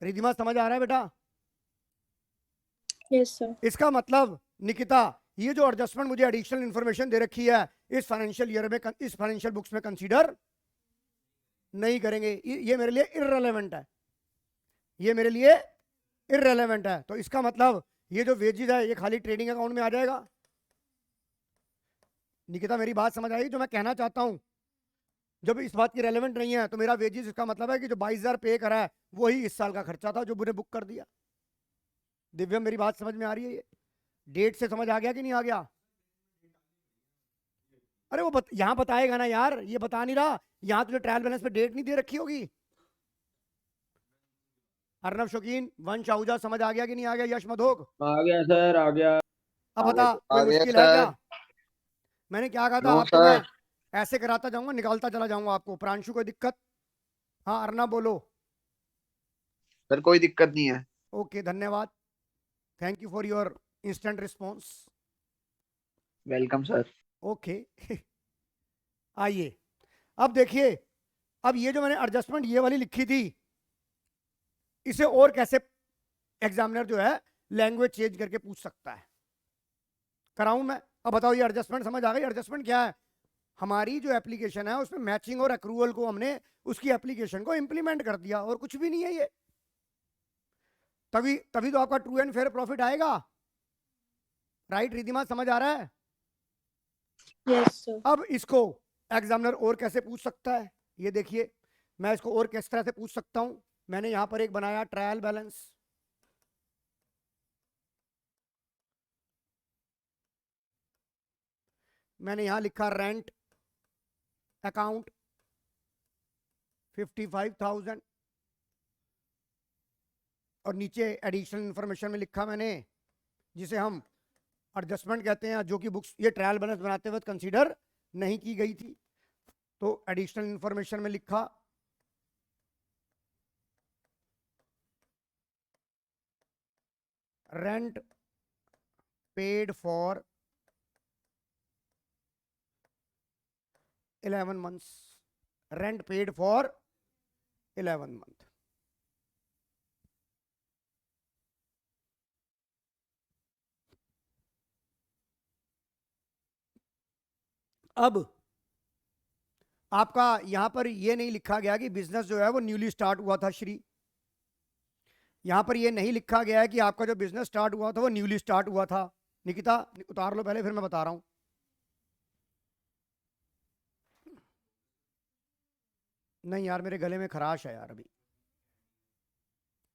रिधिमा समझ आ रहा है बेटा? Yes, sir. इसका मतलब निकिता, ये जो एडजस्टमेंट मुझे एडिशनल इंफॉर्मेशन दे रखी है इस फाइनेंशियल ईयर में, इस फाइनेंशियल बुक्स में कंसीडर नहीं करेंगे। ये मेरे लिए इररेलेवेंट है, ये मेरे लिए इररेलेवेंट है। तो इसका मतलब ये जो वेजेस है ये खाली ट्रेडिंग अकाउंट में आ जाएगा। निकिता मेरी बात समझ आई? जो मैं कहना चाहता हूं, जब इस बात की रेलेवेंट नहीं है तो मेरा वेजेस, इसका मतलब है कि जो 22,000 पे करा है वही इस साल का खर्चा था जो मैंने बुक कर दिया। दिव्यम मेरी बात समझ में आ रही है? ये डेट से समझ आ गया कि नहीं आ गया? अरे वो यहां बताएगा ना यार, ये बता नहीं रहा। यहां तुझे ट्रायल बैलेंस पे डेट नहीं दे रखी होगी। अर्नब शौकीन, वंश आहूजा समझ आ गया कि नहीं आ गया? यश मधोक आ गया सर, आ गया। अब बता, कोई मुश्किल है क्या? मैंने क्या कहा था आपको? मैं ऐसे कराता जाऊंगा, निकालता चला जाऊंगा आपको। प्रांशु कोई दिक्कत? हाँ अर्नब बोलो। सर कोई दिक्कत नहीं है। ओके धन्यवाद, thank you for your instant response. Welcome sir. Okay आइए अब देखिए, अब ये जो मैंने एडजस्टमेंट ये वाली लिखी थी, इसे और कैसे एग्जामिनर जो है लैंग्वेज चेंज करके पूछ सकता है? कराऊं मैं? अब बताओ, ये एडजस्टमेंट समझ आ गई? एडजस्टमेंट क्या है? हमारी जो एप्लीकेशन है उसमें मैचिंग और अक्रूवल को हमने उसकी एप्लीकेशन को इंप्लीमेंट कर दिया, और कुछ भी नहीं है ये। तभी तभी तो आपका ट्रू एंड फेयर प्रॉफिट आएगा। राइट रिधिमा, समझ आ रहा है? Yes, sir. अब इसको एग्जामिनर और कैसे पूछ सकता है ये देखिए। मैं इसको और किस तरह से पूछ सकता हूं, मैंने यहां पर एक बनाया ट्रायल बैलेंस। मैंने यहां लिखा रेंट अकाउंट 55,000, और नीचे एडिशनल इंफॉर्मेशन में लिखा मैंने, जिसे हम एडजस्टमेंट कहते हैं, जो कि बुक्स ये ट्रायल बैलेंस बनाते वक्त कंसीडर नहीं की गई थी। तो एडिशनल इंफॉर्मेशन में लिखा rent paid for 11 months, rent paid for 11 month। अब आपका यहां पर ये नहीं लिखा गया कि बिजनेस जो है वो न्यूली स्टार्ट हुआ था श्री। यहां पर ये नहीं लिखा गया है कि आपका जो बिजनेस स्टार्ट हुआ था वो न्यूली स्टार्ट हुआ था। निकिता उतार लो पहले, फिर मैं बता रहा हूं। नहीं यार मेरे गले में खराश है यार अभी।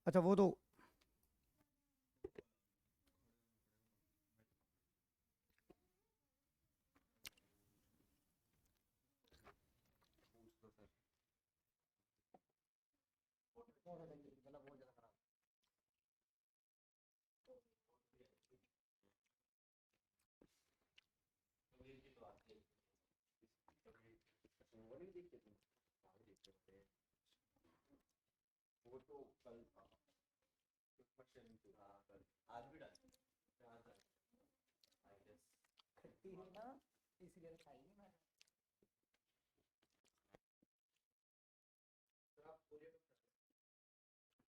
अच्छा वो तो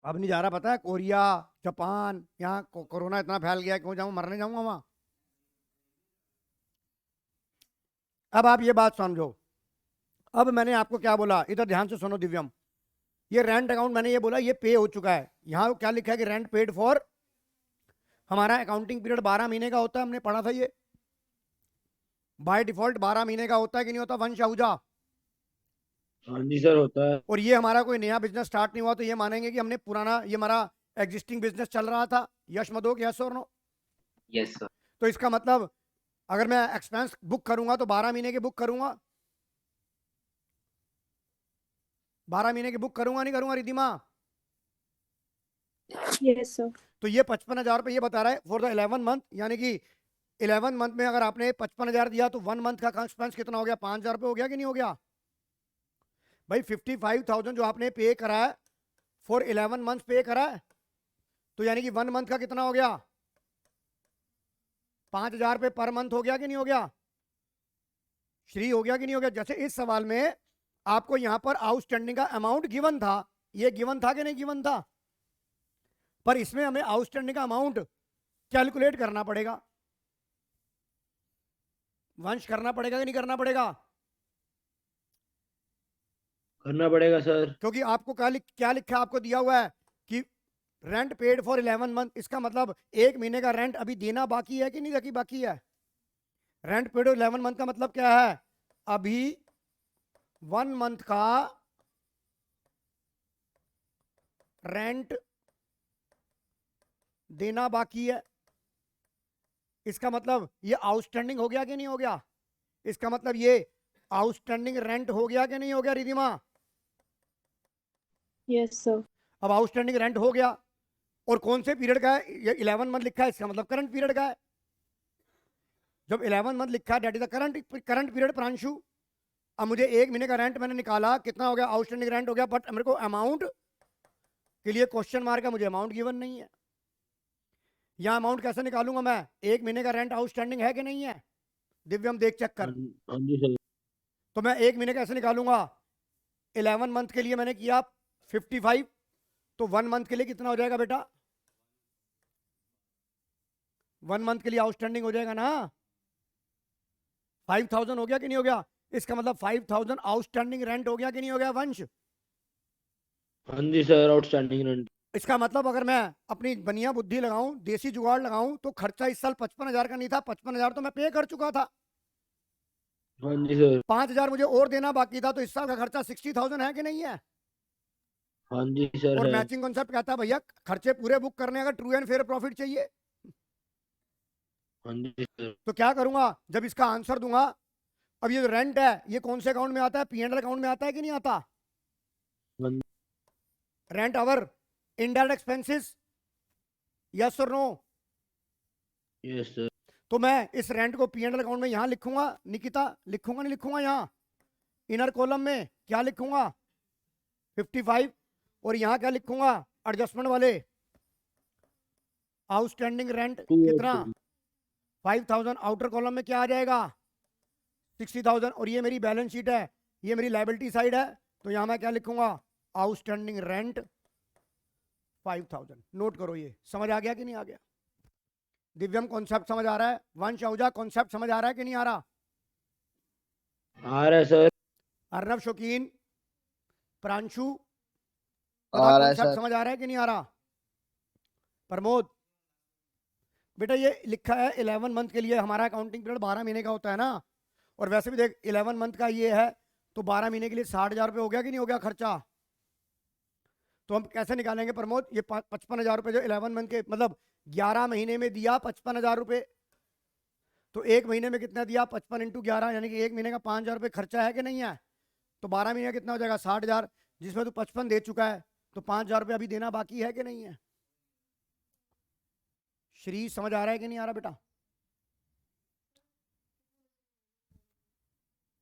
अब नहीं जा रहा, पता है कोरिया जापान, यहाँ कोरोना इतना फैल गया, क्यों जाऊं? मरने जाऊंगा वहां? अब आप ये बात समझो, अब मैंने आपको क्या बोला, इधर ध्यान से सुनो दिव्यम, ये रेंट अकाउंट मैंने ये बोला ये पे हो चुका है, यहाँ क्या लिखा है कि रेंट पेड फॉर, हमारा अकाउंटिंग पीरियड 12 महीने का होता है, हमने पढ़ा था ये बाय डिफॉल्ट 12 महीने का होता है कि नहीं होता वंश आहूजा? हाँ जी सर, होता है। और ये हमारा कोई नया बिजनेस स्टार्ट नहीं हुआ तो ये मानेंगे कि हमने पुराना, ये हमारा एग्जिस्टिंग बिजनेस चल रहा था, यश मदोक, यस और नो? Yes sir. तो इसका मतलब अगर मैं एक्सपेंस बुक करूंगा तो 12 महीने के बुक करूंगा, 12 महीने की बुक करूंगा नहीं करूंगा रिधिमा? Yes, sir. तो ये 55,000 रुपये ये बता रहा है फॉर द 11 मंथ, यानी कि 11 मंथ में अगर आपने 55,000 दिया तो 1 मंथ का एक्सपेंस कितना हो गया? 5,000 रुपये हो गया कि नहीं हो गया भाई? 55,000 जो आपने पे करा है फॉर 11 मंथ पे करा है, तो यानी कि 1 मंथ का कितना हो गया? 5,000 रुपये पर मंथ हो गया कि नहीं हो गया? श्री हो गया कि नहीं हो गया? जैसे इस सवाल में आपको यहां पर आउटस्टैंडिंग का अमाउंट गिवन था, ये गिवन था कि नहीं गिवन था? पर इसमें हमें आउटस्टैंडिंग का अमाउंट कैलकुलेट करना पड़ेगा, वंश करना पड़ेगा कि नहीं करना पड़ेगा? करना पड़ेगा सर। क्योंकि आपको क्या लिखा आपको दिया हुआ है कि रेंट पेड फॉर 11 मंथ, इसका मतलब 1 महीने का रेंट अभी देना बाकी है कि नहीं बाकी है? रेंट पेड 11 मंथ का मतलब क्या है? अभी 1 मंथ का रेंट देना बाकी है, इसका मतलब ये आउटस्टैंडिंग हो गया कि नहीं हो गया? इसका मतलब ये आउटस्टैंडिंग रेंट हो गया कि नहीं हो गया रिधिमा? Yes, sir. अब आउटस्टैंडिंग रेंट हो गया, और कौन से पीरियड का है? ये 11 मंथ लिखा है, इसका मतलब करंट पीरियड का है। जब 11 मंथ लिखा है date is the current period Pranshu. अब मुझे 1 महीने का रेंट मैंने निकाला, कितना हो गया? आउटस्टैंडिंग रेंट हो गया, बट मेरे को अमाउंट के लिए क्वेश्चन मार्क है, मुझे अमाउंट गिवन नहीं है। यहाँ अमाउंट कैसे निकालूंगा मैं? 1 महीने का रेंट आउटस्टैंडिंग है कि नहीं है? दिव्यम देख चेक कर। हाँ जी सर। तो मैं 1 महीने कैसे निकालूंगा? 11 मंथ के लिए मैंने किया 55, तो 1 मंथ के लिए कितना हो जाएगा बेटा? 1 मंथ के लिए आउटस्टैंडिंग हो जाएगा ना, 5,000 हो गया कि नहीं हो गया? इसका मतलब 5,000 आउटस्टैंडिंग रेंट हो गया कि नहीं हो गया वंश? हाँ जी सर, आउटस्टैंडिंग रेंट। इसका मतलब अगर मैं अपनी बनिया बुद्धि लगाऊं, देसी जुगाड़ लगाऊं, तो खर्चा इस साल 55,000 का नहीं था, 55,000 तो मैं पे कर चुका था। हाँ जी सर। 5,000 मुझे और देना बाकी था, तो इस साल का खर्चा 60,000 है कि नहीं है? हाँ जी सर और है। मैचिंग कॉन्सेप्ट कहता है भैया खर्चे पूरे बुक करने अगर ट्रू एंड फेयर प्रॉफिट चाहिए, हाँ जी सर। तो क्या करूंगा? जब इसका आंसर दूंगा, अब ये रेंट है, ये कौन से अकाउंट में आता है? P&L अकाउंट में आता है कि नहीं आता? हाँ रेंट अवर इनडायरेक्ट एक्सपेंसेस, यस और नो? Yes sir. तो मैं इस रेंट को P&L अकाउंट में यहां लिखूंगा, निकिता लिखूंगा नहीं लिखूंगा? यहाँ इनर कॉलम में क्या लिखूंगा? 55, और यहाँ क्या लिखूंगा? एडजस्टमेंट वाले आउटस्टैंडिंग रेंट कितना? 5,000। आउटर कॉलम में क्या आ जाएगा? 60,000। और ये मेरी बैलेंस शीट है, ये मेरी लायबिलिटी साइड है, तो यहाँ मैं क्या लिखूंगा? Outstanding rent 5,000। नोट करो, ये समझ आ गया कि नहीं आ गया? दिव्यम कॉन्सेप्ट समझ आ रहा है? वंश आहूजा कॉन्सेप्ट समझ आ रहा है कि नहीं आ रहा? आ रहा है सर। अर्नब शौकीन, प्रांशु, आ रहा है कॉन्सेप्ट सर। समझ आ रहा है कि नहीं आ रहा? प्रमोद बेटा ये लिखा है 11 मंथ के लिए हमारा अकाउंटिंग पीरियड 12 महीने का होता है ना, और वैसे भी देख 11 मंथ का ये है, तो 12 महीने के लिए 60,000 रुपये हो गया कि नहीं हो गया खर्चा? तो हम कैसे निकालेंगे प्रमोद? ये 55,000 रुपये जो 11 मंथ के मतलब 11 महीने में दिया 55,000 रुपये, तो 1 महीने में कितना दिया? 55 × 11, यानी कि 1 महीने का 5,000 रुपये खर्चा है कि नहीं है? तो 12 महीने का कितना हो जाएगा? 60,000, जिसमें तू 55 दे चुका है, तो 5,000 रुपये अभी देना बाकी है कि नहीं है? श्री समझ आ रहा है कि नहीं आ रहा बेटा?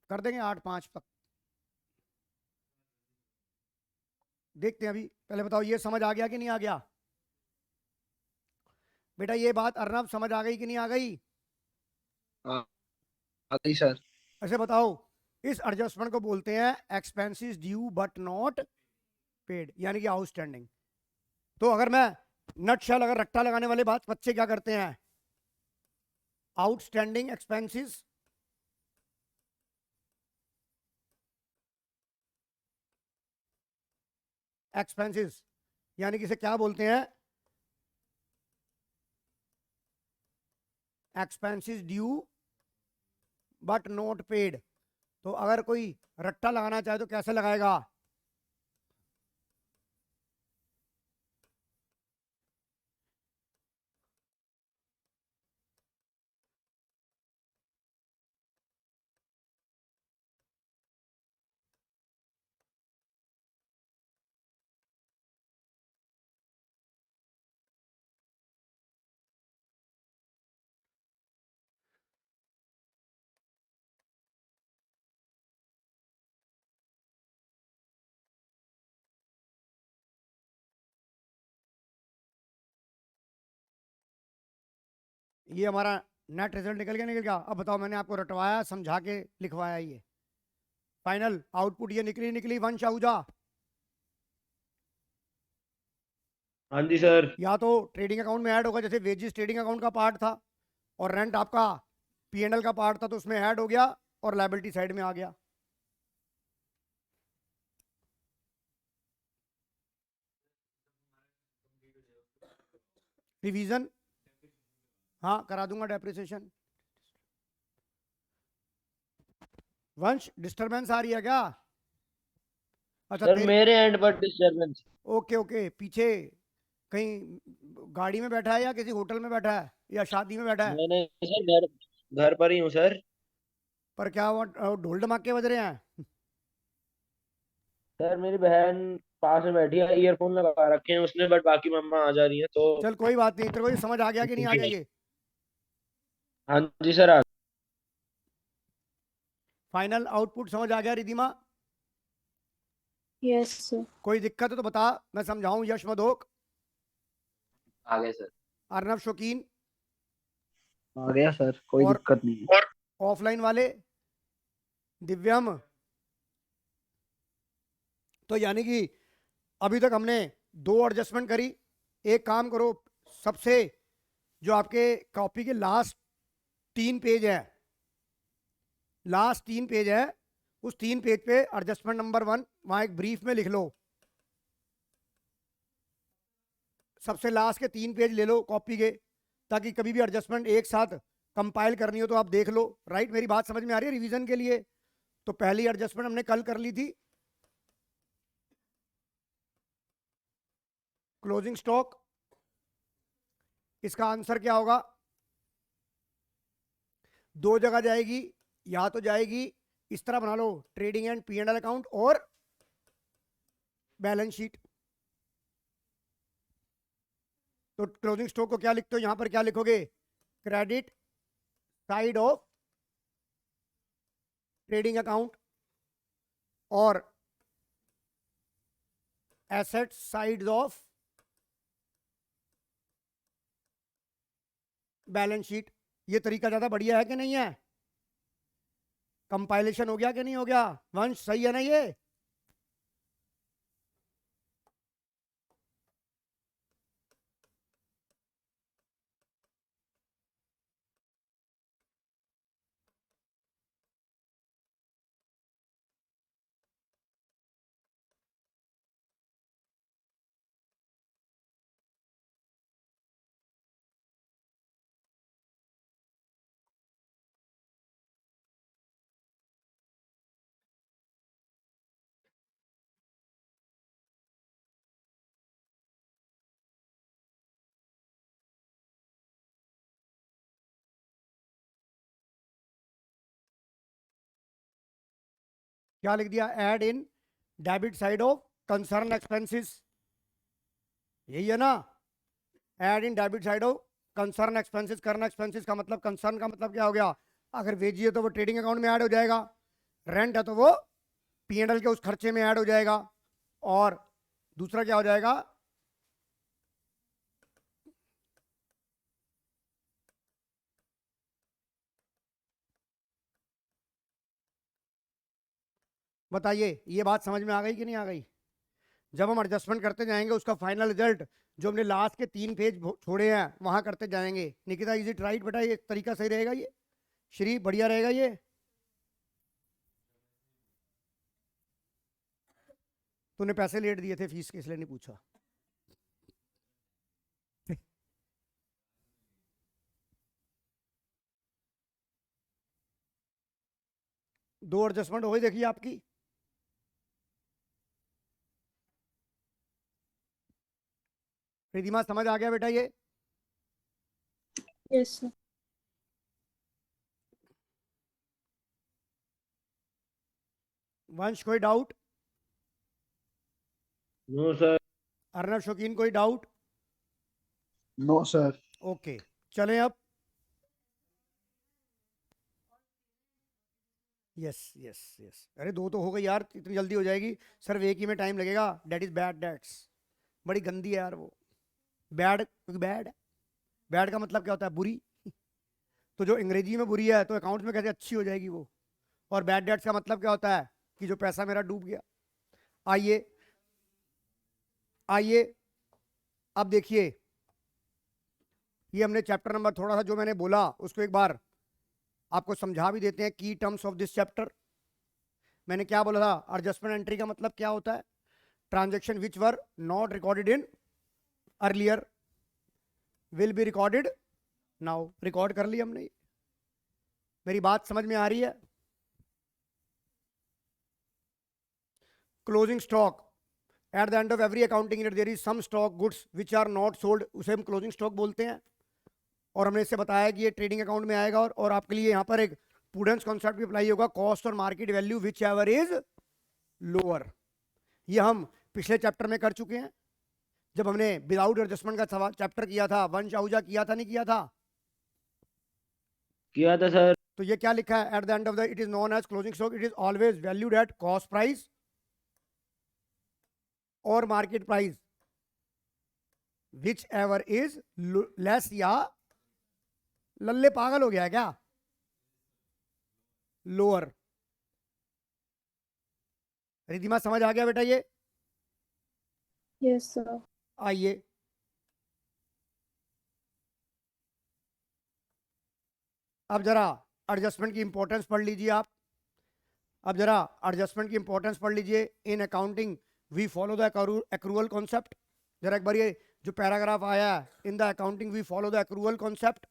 कर देंगे 8-5 तक, देखते हैं अभी। पहले बताओ ये समझ आ गया कि नहीं आ गया? बेटा ये बात अर्नब समझ आ गई कि नहीं आ गई? आ गई सर। ऐसे बताओ, इस एडजस्टमेंट को बोलते हैं expenses due but not paid, यानी कि आउटस्टैंडिंग। तो अगर मैं नटशेल अगर रट्टा लगाने वाले बात बच्चे क्या करते हैं? आउटस्टैंडिंग एक्सपेंसेस एक्सपेंसेस, यानी कि इसे क्या बोलते हैं, expenses due but not paid. तो अगर कोई रट्टा लगाना चाहे तो कैसे लगाएगा, ये हमारा नेट रिजल्ट निकल गया, निकल गया। अब बताओ, मैंने आपको रटवाया, समझा के लिखवाया, ये फाइनल आउटपुट ये निकली वंश आहूजा। हाँ जी सर। या तो ट्रेडिंग अकाउंट में ऐड होगा, जैसे वेजेस ट्रेडिंग अकाउंट का पार्ट था और रेंट आपका पीएनएल का पार्ट था, तो उसमें ऐड हो गया और लायबिलिटी साइड में आ गया। रिवीजन हाँ करा दूंगा, डेप्रिसिएशन। वंश डिस्टरबेंस आ रही है क्या? अच्छा सर मेरे एंड पर डिस्टर्बेंस। ओके ओके, पीछे कहीं गाड़ी में बैठा है या किसी होटल में बैठा है या शादी में बैठा है? मैंने सर घर घर पर ही हूँ सर। पर क्या वो ढोल ढमाके बज रहे हैं? सर मेरी बहन पास में बैठी है, ईयरफोन लगा रखे हैं उसने, बट बाकी मम्मा आ जा रही है तो। चल कोई बात नहीं, तेरे को ये समझ आ गया कि नहीं आ गया ये? हाँ जी सर आ। फाइनल आउटपुट समझ आ गया रिधिमा? Yes, sir. कोई दिक्कत है तो बता, मैं समझाऊं। यश मधोक, आगे सर। अर्नब शौकीन, आ गया सर, कोई और- दिक्कत नहीं है। ऑफलाइन वाले दिव्यम। तो यानी कि अभी तक हमने 2 एडजस्टमेंट करी। एक काम करो, सबसे जो आपके कॉपी के लास्ट 3 पेज है, लास्ट 3 पेज है, उस 3 पेज पे एडजस्टमेंट नंबर 1 वहां एक ब्रीफ में लिख लो। सबसे लास्ट के 3 पेज ले लो कॉपी के, ताकि कभी भी एडजस्टमेंट एक साथ कंपाइल करनी हो तो आप देख लो। राइट, मेरी बात समझ में आ रही है रिवीजन के लिए? तो पहली एडजस्टमेंट हमने कल कर ली थी, क्लोजिंग स्टॉक। इसका आंसर क्या होगा? 2 जगह जाएगी, या तो जाएगी इस तरह बना लो, ट्रेडिंग एंड पीएनएल अकाउंट और बैलेंस शीट। तो क्लोजिंग स्टॉक को क्या लिखते हो, यहां पर क्या लिखोगे? Credit side of trading account और asset side of balance sheet. ये तरीका ज्यादा बढ़िया है कि नहीं है? कंपाइलेशन हो गया कि नहीं हो गया? वंश सही है ना ये? क्या लिख दिया? Add in debit side of concern expenses, यही है ना? Add in debit side of concern expenses. Current expenses का मतलब, कंसर्न का मतलब क्या हो गया? अगर वेजी है तो वो ट्रेडिंग अकाउंट में ऐड हो जाएगा, रेंट है तो वो पीएनएल के उस खर्चे में ऐड हो जाएगा, और दूसरा क्या हो जाएगा? बताइए, ये बात समझ में आ गई कि नहीं आ गई? जब हम एडजस्टमेंट करते जाएंगे, उसका फाइनल रिजल्ट जो हमने लास्ट के 3 पेज छोड़े हैं वहां करते जाएंगे। निकिता, इज इट राइट बेटा? ये तरीका सही रहेगा ये? श्री, बढ़िया रहेगा ये? तूने पैसे लेट दिए थे फीस के, इसलिए नहीं पूछा। दो एडजस्टमेंट हो गई देखिए आपकी। रिधिमा समझ आ गया बेटा ये? Yes, sir. वंश कोई डाउट? No sir. अर्नब शौकीन कोई डाउट? No sir. ओके चलें अब। यस यस यस, अरे दो तो हो गई यार, इतनी जल्दी हो जाएगी? सिर्फ एक ही में टाइम लगेगा। डेट इज बैड डेट्स, बड़ी गंदी है यार वो। बैड क्योंकि बैड है, बैड का मतलब क्या होता है? बुरी। तो जो अंग्रेजी में बुरी है तो अकाउंट्स में कैसे अच्छी हो जाएगी वो? और बैड डेट्स का मतलब क्या होता है? कि जो पैसा मेरा डूब गया। आइए आइए अब देखिए, ये हमने चैप्टर नंबर थोड़ा सा जो मैंने बोला उसको एक बार आपको समझा भी देते हैं। की टर्म्स ऑफ दिस चैप्टर मैंने क्या बोला था? एडजस्टमेंट एंट्री का मतलब क्या होता है? Transaction which were not recorded in earlier will be recorded now. Record कर लिया हमने। मेरी बात समझ में आ रही है? Closing stock, at the end of every accounting year there is some stock goods which are not sold, उसे हम क्लोजिंग स्टॉक बोलते हैं। और हमने इससे बताया कि ये ट्रेडिंग अकाउंट में आएगा। और आपके लिए यहाँ पर एक प्रूडेंस कॉन्सेप्ट भी अप्लाई होगा, कॉस्ट और market value which ever is lower. ये हम पिछले चैप्टर में कर चुके हैं जब हमने विदाउट एडजस्टमेंट का चैप्टर किया था। वंश आहूजा किया था नहीं किया था? किया था सर। तो ये क्या लिखा है? At the end of the it is known as closing stock, it is always valued at cost price और market price which ever is less. या लल्ले पागल हो गया है क्या? लोअर। रिधिमा समझ आ गया बेटा ये? Yes, sir. आइए अब जरा एडजस्टमेंट की इंपॉर्टेंस पढ़ लीजिए आप। अब जरा एडजस्टमेंट की इंपॉर्टेंस पढ़ लीजिए। In accounting we follow the accrual concept. जरा एक बार ये जो पैराग्राफ आया है, in the accounting we follow the accrual concept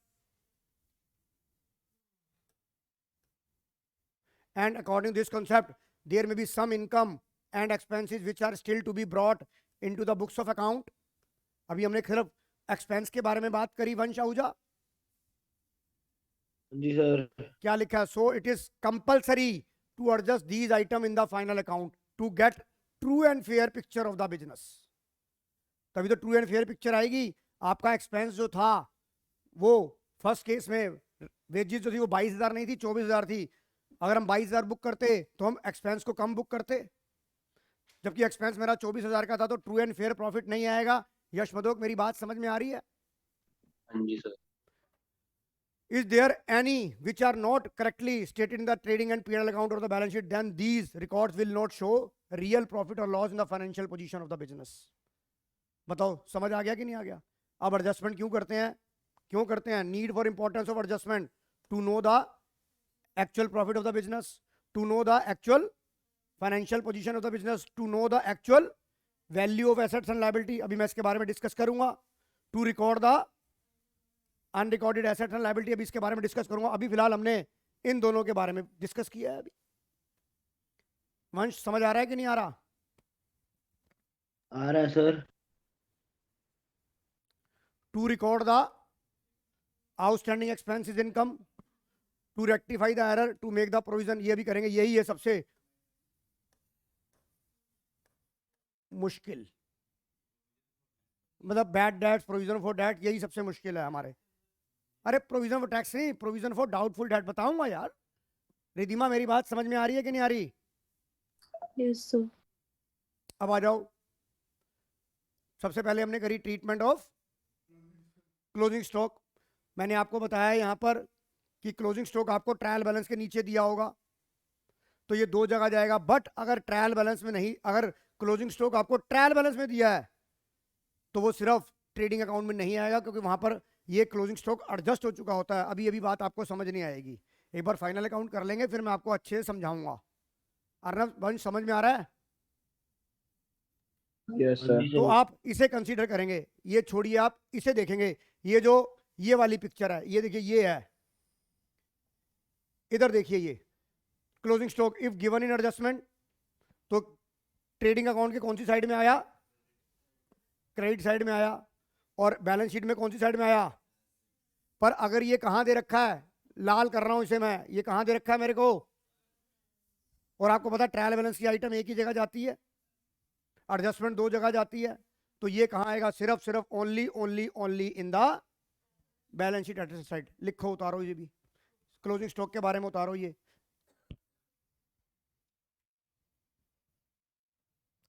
and according to this concept there may be some income and expenses which are still to be brought into the books of account। अभी हमने सिर्फ expense के बारे में बात करी वंश आहूजा। जी sir. क्या लिखा है? So it is compulsory to adjust these item in the final account to get true and fair picture of the business. तभी तो ट्रू एंड फेयर पिक्चर आएगी। आपका एक्सपेंस जो था वो फर्स्ट केस में वेजेस जो थी वो 22,000 नहीं थी, 24,000 थी। अगर हम 22,000 बुक करते तो हम एक्सपेंस को कम बुक करते, जबकि एक्सपेंस मेरा 24,000 का था, तो ट्रू एंड फेयर प्रॉफिट नहीं आएगा। यशमदोक मेरी बात समझ में आ रही है? हाँ जी sir. Is there any which are not correctly stated in the trading and P&L account or the balance sheet, then these records will not show real profit or loss in the financial position of the business। बताओ समझ आ गया कि नहीं आ गया? अब adjustment क्यों करते हैं? क्यों करते हैं? Need for importance of adjustment to know the actual profit of the business, to know the actual financial position of the business, to know the actual value of assets and liability। अभी मैं इसके बारे में discuss करूंगा। to record the unrecorded assets and liability, अभी इसके बारे में डिस्कस करूंगा। अभी फिलहाल हमने इन दोनों के बारे में डिस्कस किया है। अभी वंश समझ आ रहा है कि नहीं आ रहा? आ रहा है sir. to record the outstanding expenses income, to rectify the error, to make the provision, ये भी करेंगे। यही है सबसे मुश्किल, मतलब bad debts, provision for debt, यही सबसे मुश्किल है हमारे। अरे प्रोविजन फॉर टैक्स नहीं, प्रोविजन फॉर डाउटफुल डेट बताऊंगा यार। रिधिमा मेरी बात समझ में आ रही है कि नहीं आ रही? Yes, sir. अब आ जाओ। सबसे पहले हमने करी ट्रीटमेंट ऑफ क्लोजिंग स्टॉक। मैंने आपको बताया यहाँ पर कि क्लोजिंग स्टॉक आपको ट्रायल बैलेंस के नीचे दिया होगा, तो ये दो जगह जाएगा। बट अगर ट्रायल बैलेंस में नहीं, अगर क्लोजिंग स्टॉक आपको ट्रायल बैलेंस में दिया है तो वो सिर्फ ट्रेडिंग अकाउंट में नहीं आएगा, क्योंकि वहां पर ये क्लोजिंग स्टॉक एडजस्ट हो चुका होता है। अभी अभी बात आपको समझ नहीं आएगी, एक बार फाइनल अकाउंट कर लेंगे फिर मैं आपको अच्छे से समझाऊंगा। अर्नब वंश समझ में आ रहा है? Yes, हाँ sir. जी तो सर। आप इसे कंसीडर करेंगे, ये छोड़िए, आप इसे देखेंगे। ये जो ये वाली पिक्चर है, ये देखिए, ये है, इधर देखिए, ये closing stock if given in adjustment, तो ट्रेडिंग अकाउंट के कौन सी साइड में आया? क्रेडिट साइड में आया। और बैलेंस शीट में कौन सी साइड में आया? पर अगर ये कहां दे रखा है, लाल कर रहा हूं इसे मैं, ये कहां दे रखा है मेरे को, और आपको पता है ट्रायल बैलेंस की आइटम एक ही जगह जाती है, एडजस्टमेंट दो जगह जाती है, तो ये कहां आएगा? सिर्फ सिर्फ only only only in the balance sheet at side. लिखो, उतारो, ये भी क्लोजिंग स्टॉक के बारे में उतारो। ये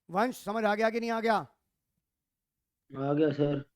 वंश समझ आ गया कि नहीं आ गया? आ गया सर।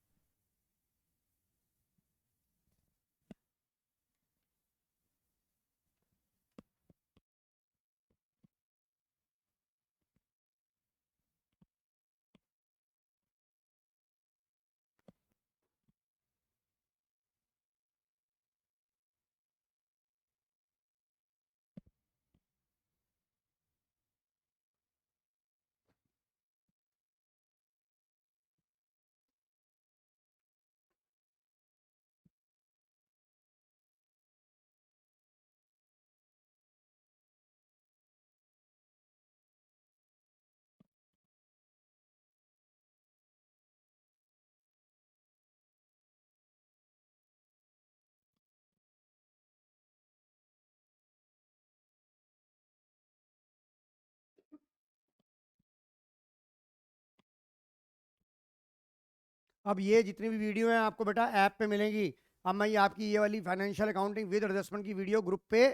अब ये जितनी भी वीडियो हैं आपको बेटा ऐप पे मिलेंगी। अब मैं ये आपकी ये वाली फाइनेंशियल अकाउंटिंग विद एडजस्टमेंट की वीडियो ग्रुप पे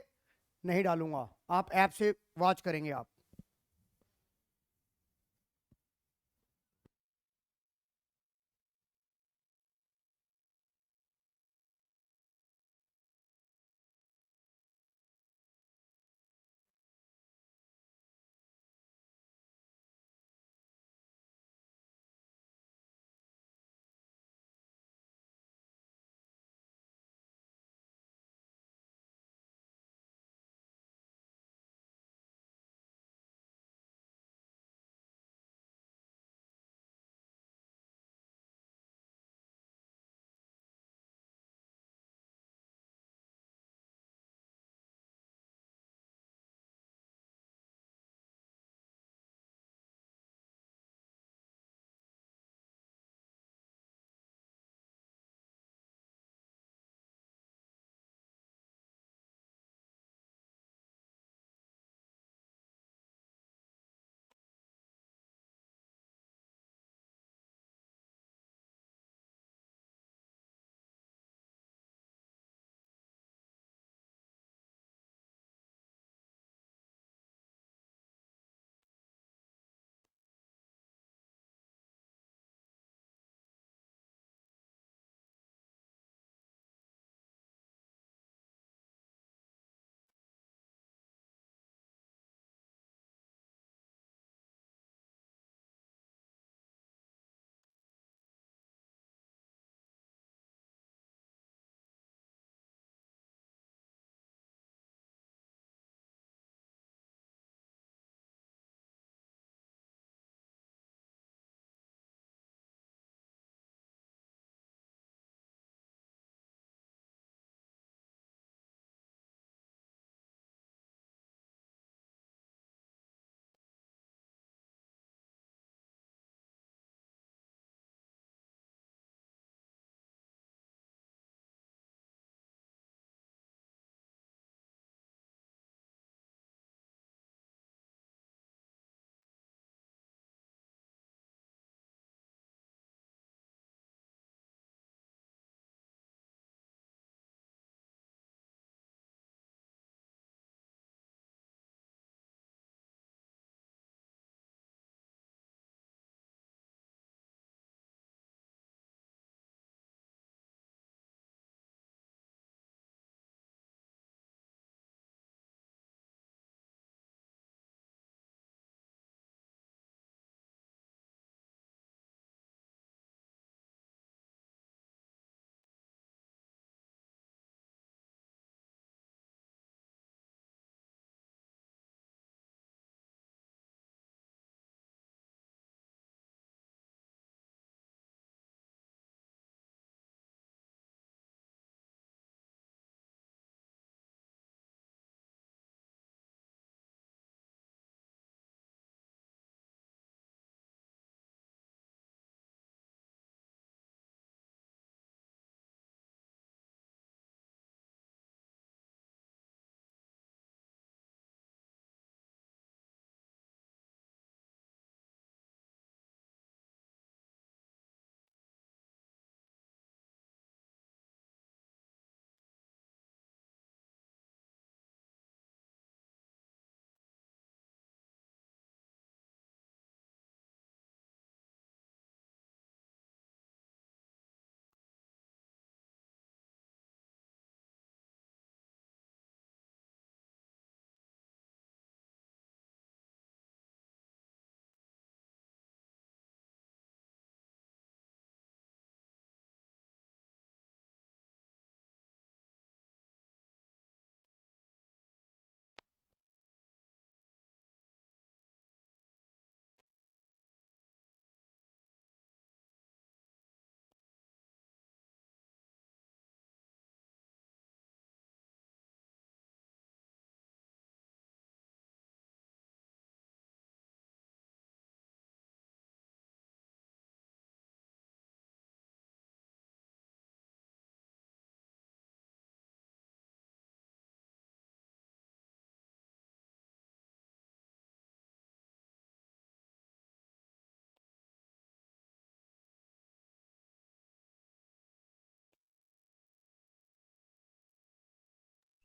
नहीं डालूंगा, आप ऐप से वॉच करेंगे आप।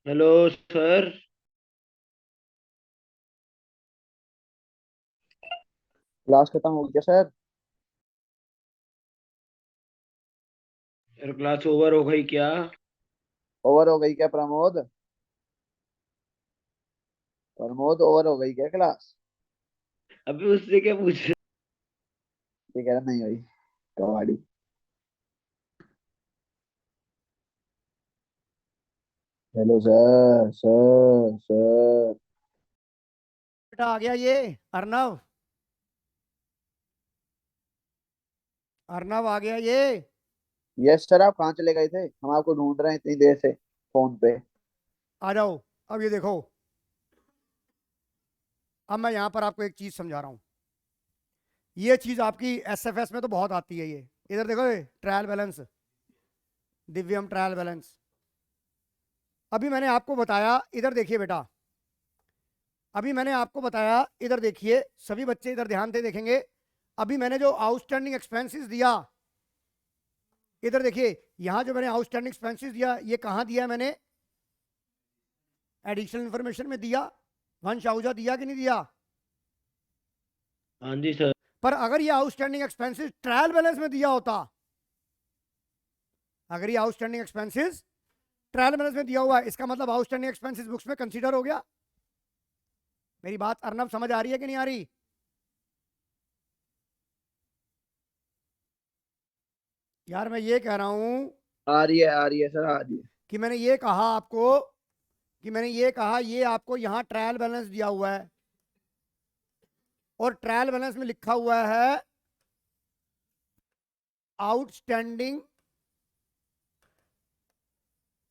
Hello sir. क्लास खत्म हो गया सर? सर क्लास ओवर हो गई क्या? ओवर हो गई क्या प्रमोद? प्रमोद ओवर हो गई क्या क्लास? अभी उससे क्या पूछ रहे? ये कह रहा नहीं हुई। कबाड़ी। Hello sir, sir, sir. बेटा आ गया ये अर्नव, अर्नव आ गया ये। यस सर, आप कहाँ चले गए थे? हम आपको ढूंढ रहे हैं इतनी देर से फोन पे। आ जाओ। अब ये देखो, अब मैं यहाँ पर आपको एक चीज समझा रहा हूँ। ये चीज आपकी एसएफएस में तो बहुत आती है। ये इधर देखो, ये ट्रायल बैलेंस, दिव्यम ट्रायल बैलेंस। अभी मैंने आपको बताया, इधर देखिए बेटा, अभी मैंने आपको बताया, इधर देखिए, सभी बच्चे इधर ध्यान से देखेंगे। अभी मैंने जो आउटस्टैंडिंग एक्सपेंसेस दिया, इधर देखिए, यहां जो मैंने आउटस्टैंडिंग एक्सपेंसेस दिया, ये कहां दिया मैंने? एडिशनल इंफॉर्मेशन में दिया। वंश आहूजा दिया कि नहीं दिया? हाँ जी सर। पर अगर ये आउटस्टैंडिंग एक्सपेंसेस ट्रायल बैलेंस में दिया होता, अगर ये आउटस्टैंडिंग एक्सपेंसेस ट्रायल बैलेंस में दिया हुआ है, इसका मतलब आउटस्टैंडिंग एक्सपेंसेस बुक्स में कंसीडर हो गया। मेरी बात अर्नब समझ आ रही है कि नहीं आ रही? यार मैं ये कह रहा हूं आ रही है सर, आ रही है। कि मैंने ये कहा आपको, कि मैंने ये कहा, ये आपको यहां ट्रायल बैलेंस दिया हुआ है और ट्रायल बैलेंस में लिखा हुआ है आउटस्टैंडिंग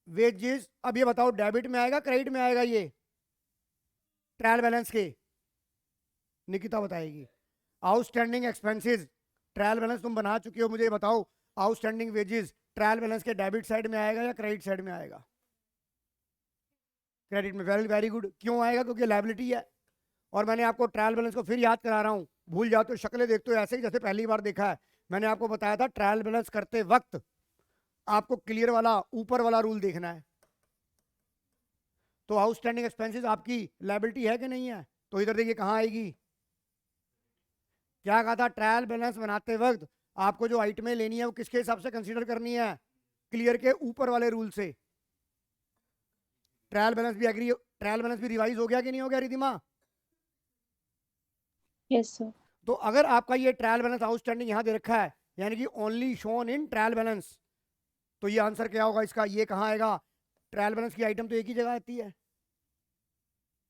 वेजेस। अब ये बताओ, डेबिट में आएगा क्रेडिट में आएगा? ये ट्रायल बैलेंस के निकिता बताएगी। आउटस्टैंडिंग एक्सपेंसेस ट्रायल बैलेंस तुम बना चुके हो, मुझे ये बताओ, आउटस्टैंडिंग वेजेस ट्रायल बैलेंस के डेबिट साइड में आएगा या क्रेडिट साइड में आएगा? क्रेडिट में। Very very good. क्यों आएगा? क्योंकि लायबिलिटी है। और मैंने आपको ट्रायल बैलेंस को फिर याद करा रहा हूं, भूल जाते हो, शक्लें देखते हो ऐसे ही जैसे पहली बार देखा है। मैंने आपको बताया था ट्रायल बैलेंस करते वक्त आपको क्लियर वाला ऊपर वाला रूल देखना है। तो आउटस्टैंडिंग एक्सपेंसेस आपकी लायबिलिटी है कि नहीं है? तो इधर देखिए कहां आएगी। क्या कहा था? ट्रायल बैलेंस बनाते वक्त आपको जो आइटमें लेनी है वो किसके हिसाब से कंसीडर करनी है? क्लियर के ऊपर वाले रूल से। ट्रायल बैलेंस भी एग्री, ट्रायल बैलेंस भी रिवाइज हो गया कि नहीं हो गया रिधिमा? Yes, sir. तो अगर आपका ये ट्रायल बैलेंस आउटस्टैंडिंग यहां दे रखा है, यानी कि only shown in trial balance, तो ये आंसर क्या होगा इसका? ये कहां आएगा? ट्रायल बैलेंस की आइटम तो एक ही जगह आती है,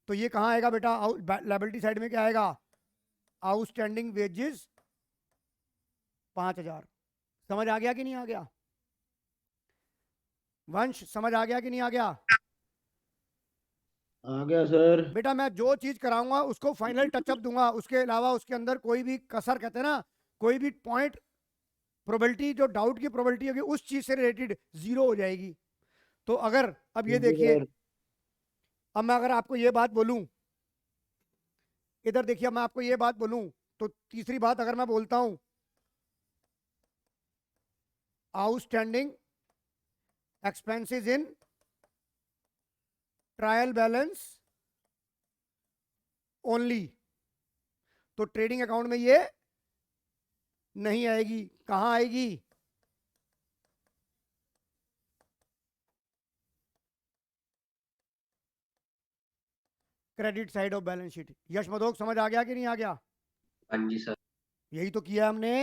तो ये कहां आएगा बेटा? लायबिलिटी साइड में क्या आएगा? Outstanding wages 5000। समझ आ गया कि नहीं आ गया? वंश समझ आ गया कि नहीं आ गया? आ गया सर। बेटा मैं जो चीज कराऊंगा उसको फाइनल टचअप दूंगा, उसके अलावा उसके अंदर कोई भी कसर, कहते हैं ना, कोई भी पॉइंट, प्रोबेबिलिटी, जो डाउट की प्रोबेबिलिटी होगी उस चीज से रिलेटेड जीरो हो जाएगी। तो अगर अब ये जी देखिए, सर। अब मैं अगर आपको ये बात बोलूं, इधर देखिए, मैं आपको ये बात बोलूं, तो तीसरी बात अगर मैं बोलता हूं outstanding expenses in trial balance only, तो ट्रेडिंग अकाउंट में ये नहीं आएगी। कहां आएगी? Credit side of balance sheet. Yash Madhok समझ आ गया कि नहीं आ गया? हाँ जी सर। यही तो किया हमने।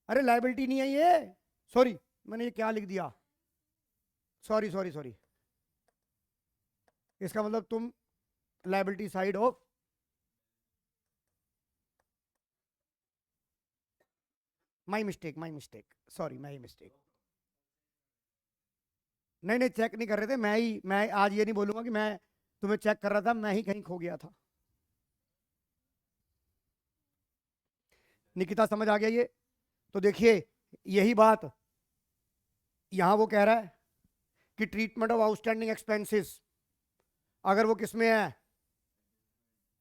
अरे लायबिलिटी नहीं है ये, सॉरी, मैंने ये क्या लिख दिया, सॉरी सॉरी सॉरी, इसका मतलब तुम liability side of, my mistake, my mistake, sorry, my mistake. नहीं नहीं, चेक नहीं कर रहे थे, मैं आज ये नहीं बोलूंगा कि मैं तुम्हें चेक कर रहा था, मैं ही कहीं खो गया था। निकिता समझ आ गया ये? तो देखिए, यही बात यहां वो कह रहा है कि ट्रीटमेंट ऑफ आउटस्टैंडिंग एक्सपेंसेस, अगर वो किस में है?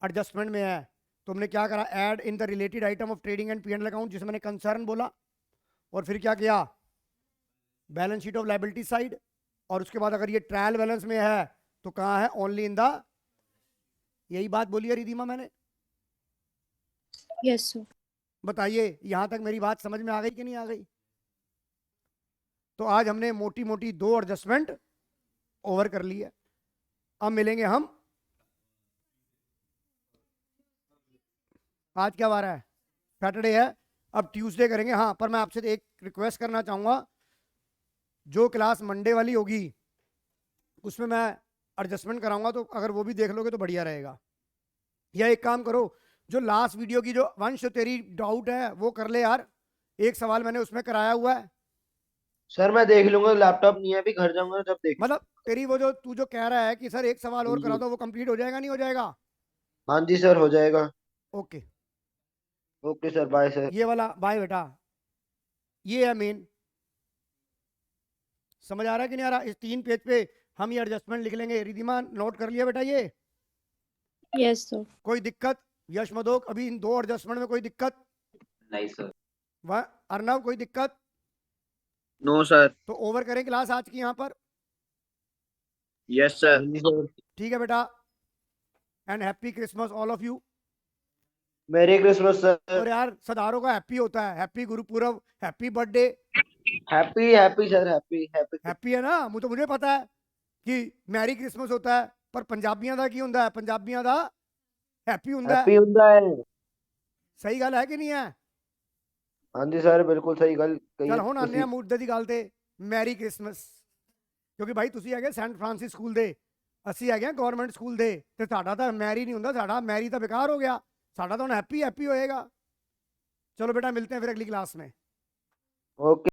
एडजस्टमेंट में है, तो हमने क्या करा? Add in the related item of trading and P&L account, जिसमें मैंने कंसर्न बोला, और फिर क्या किया? Balance sheet of liability side, और उसके बाद अगर ये ट्रायल बैलेंस में है तो कहाँ है, ओनली इन द, यही बात बोली है रिधिमा मैंने। Yes, sir. बताइए यहां तक मेरी बात समझ में आ गई कि नहीं आ गई? तो आज हमने मोटी मोटी 2 एडजस्टमेंट ओवर कर ली है। अब मिलेंगे हम, आज क्या वार है, सैटरडे है, अब ट्यूसडे करेंगे। हाँ, पर मैं आपसे एक रिक्वेस्ट करना चाहूंगा, जो क्लास मंडे वाली होगी उसमें मैं एडजस्टमेंट कराऊंगा, तो अगर वो भी देख लोगे तो बढ़िया रहेगा। या एक काम करो, जो लास्ट वीडियो की जो वंश तेरी डाउट है वो कर ले यार, एक सवाल मैंने उसमें कराया हुआ है। सर मैं देख लूंगा, लैपटॉप नहीं है अभी, घर जाऊंगा जब देख। मतलब तेरी वो जो तू जो कह रहा है कि सर एक सवाल और जी। करा दो, वो कंप्लीट हो जाएगा नहीं हो जाएगा? हाँ जी सर, हो जाएगा। Okay, okay sir, bye sir. ये वाला बाय बेटा, ये है मेन। समझ आ रहा है कि नहीं आ रहा? इस 3 पेज पे हम ये एडजस्टमेंट लिख लेंगे। रिधिमा नोट कर लिया बेटा ये? Yes, sir. कोई दिक्कत? यश मदोक अभी इन 2 एडजस्टमेंट में कोई दिक्कत? नहीं सर। अर्नव कोई दिक्कत? No sir. तो ओवर करें क्लास आज की यहाँ पर, यस सर। हाँ जी सर। ठीक है बेटा। And happy Christmas all of you. मेरी क्रिसमस सर। और यार सदारों का हैप्पी होता है, हैप्पी गुरु पूरब, happy birthday. Happy happy sir, happy happy. Happy है ना? मुझे पता है कि मैरी क्रिसमस होता है, पर पंजाबियों का की होता है? पंजाबियों का हैप्पी होता हैप्पी है। हुंदा है। सही गल है कि नहीं है? हाँ जी सर, बिल्कुल सही गल कही चल है ਹੁਣ ਆਨੇ ਤੁਸੀਂ। ਆ ਮੁੱਦੇ ਦੀ ਗੱਲ ਤੇ, ਮੈਰੀ ਕ੍ਰਿਸਮਸ। ਕਿਉਂਕਿ ਭਾਈ ਤੁਸੀਂ ਹੈਗੇ ਸੈਂਟ ਫਰਾਂਸਿਸ ਸਕੂਲ ਦੇ, ਅਸੀਂ ਹੈਗੇ ਗਵਰਨਮੈਂਟ ਸਕੂਲ ਦੇ, ਤੇ ਤੁਹਾਡਾ ਤਾਂ ਮੈਰੀ ਨਹੀਂ ਹੁੰਦਾ, ਸਾਡਾ ਮੈਰੀ ਤਾਂ ਬੇਕਾਰ ਹੋ ਗਿਆ, ਸਾਡਾ ਤਾਂ ਹੁਣ हैप्पी हैप्पी होएगा। चलो बेटा मिलते हैं फिर अगली क्लास में। ओके।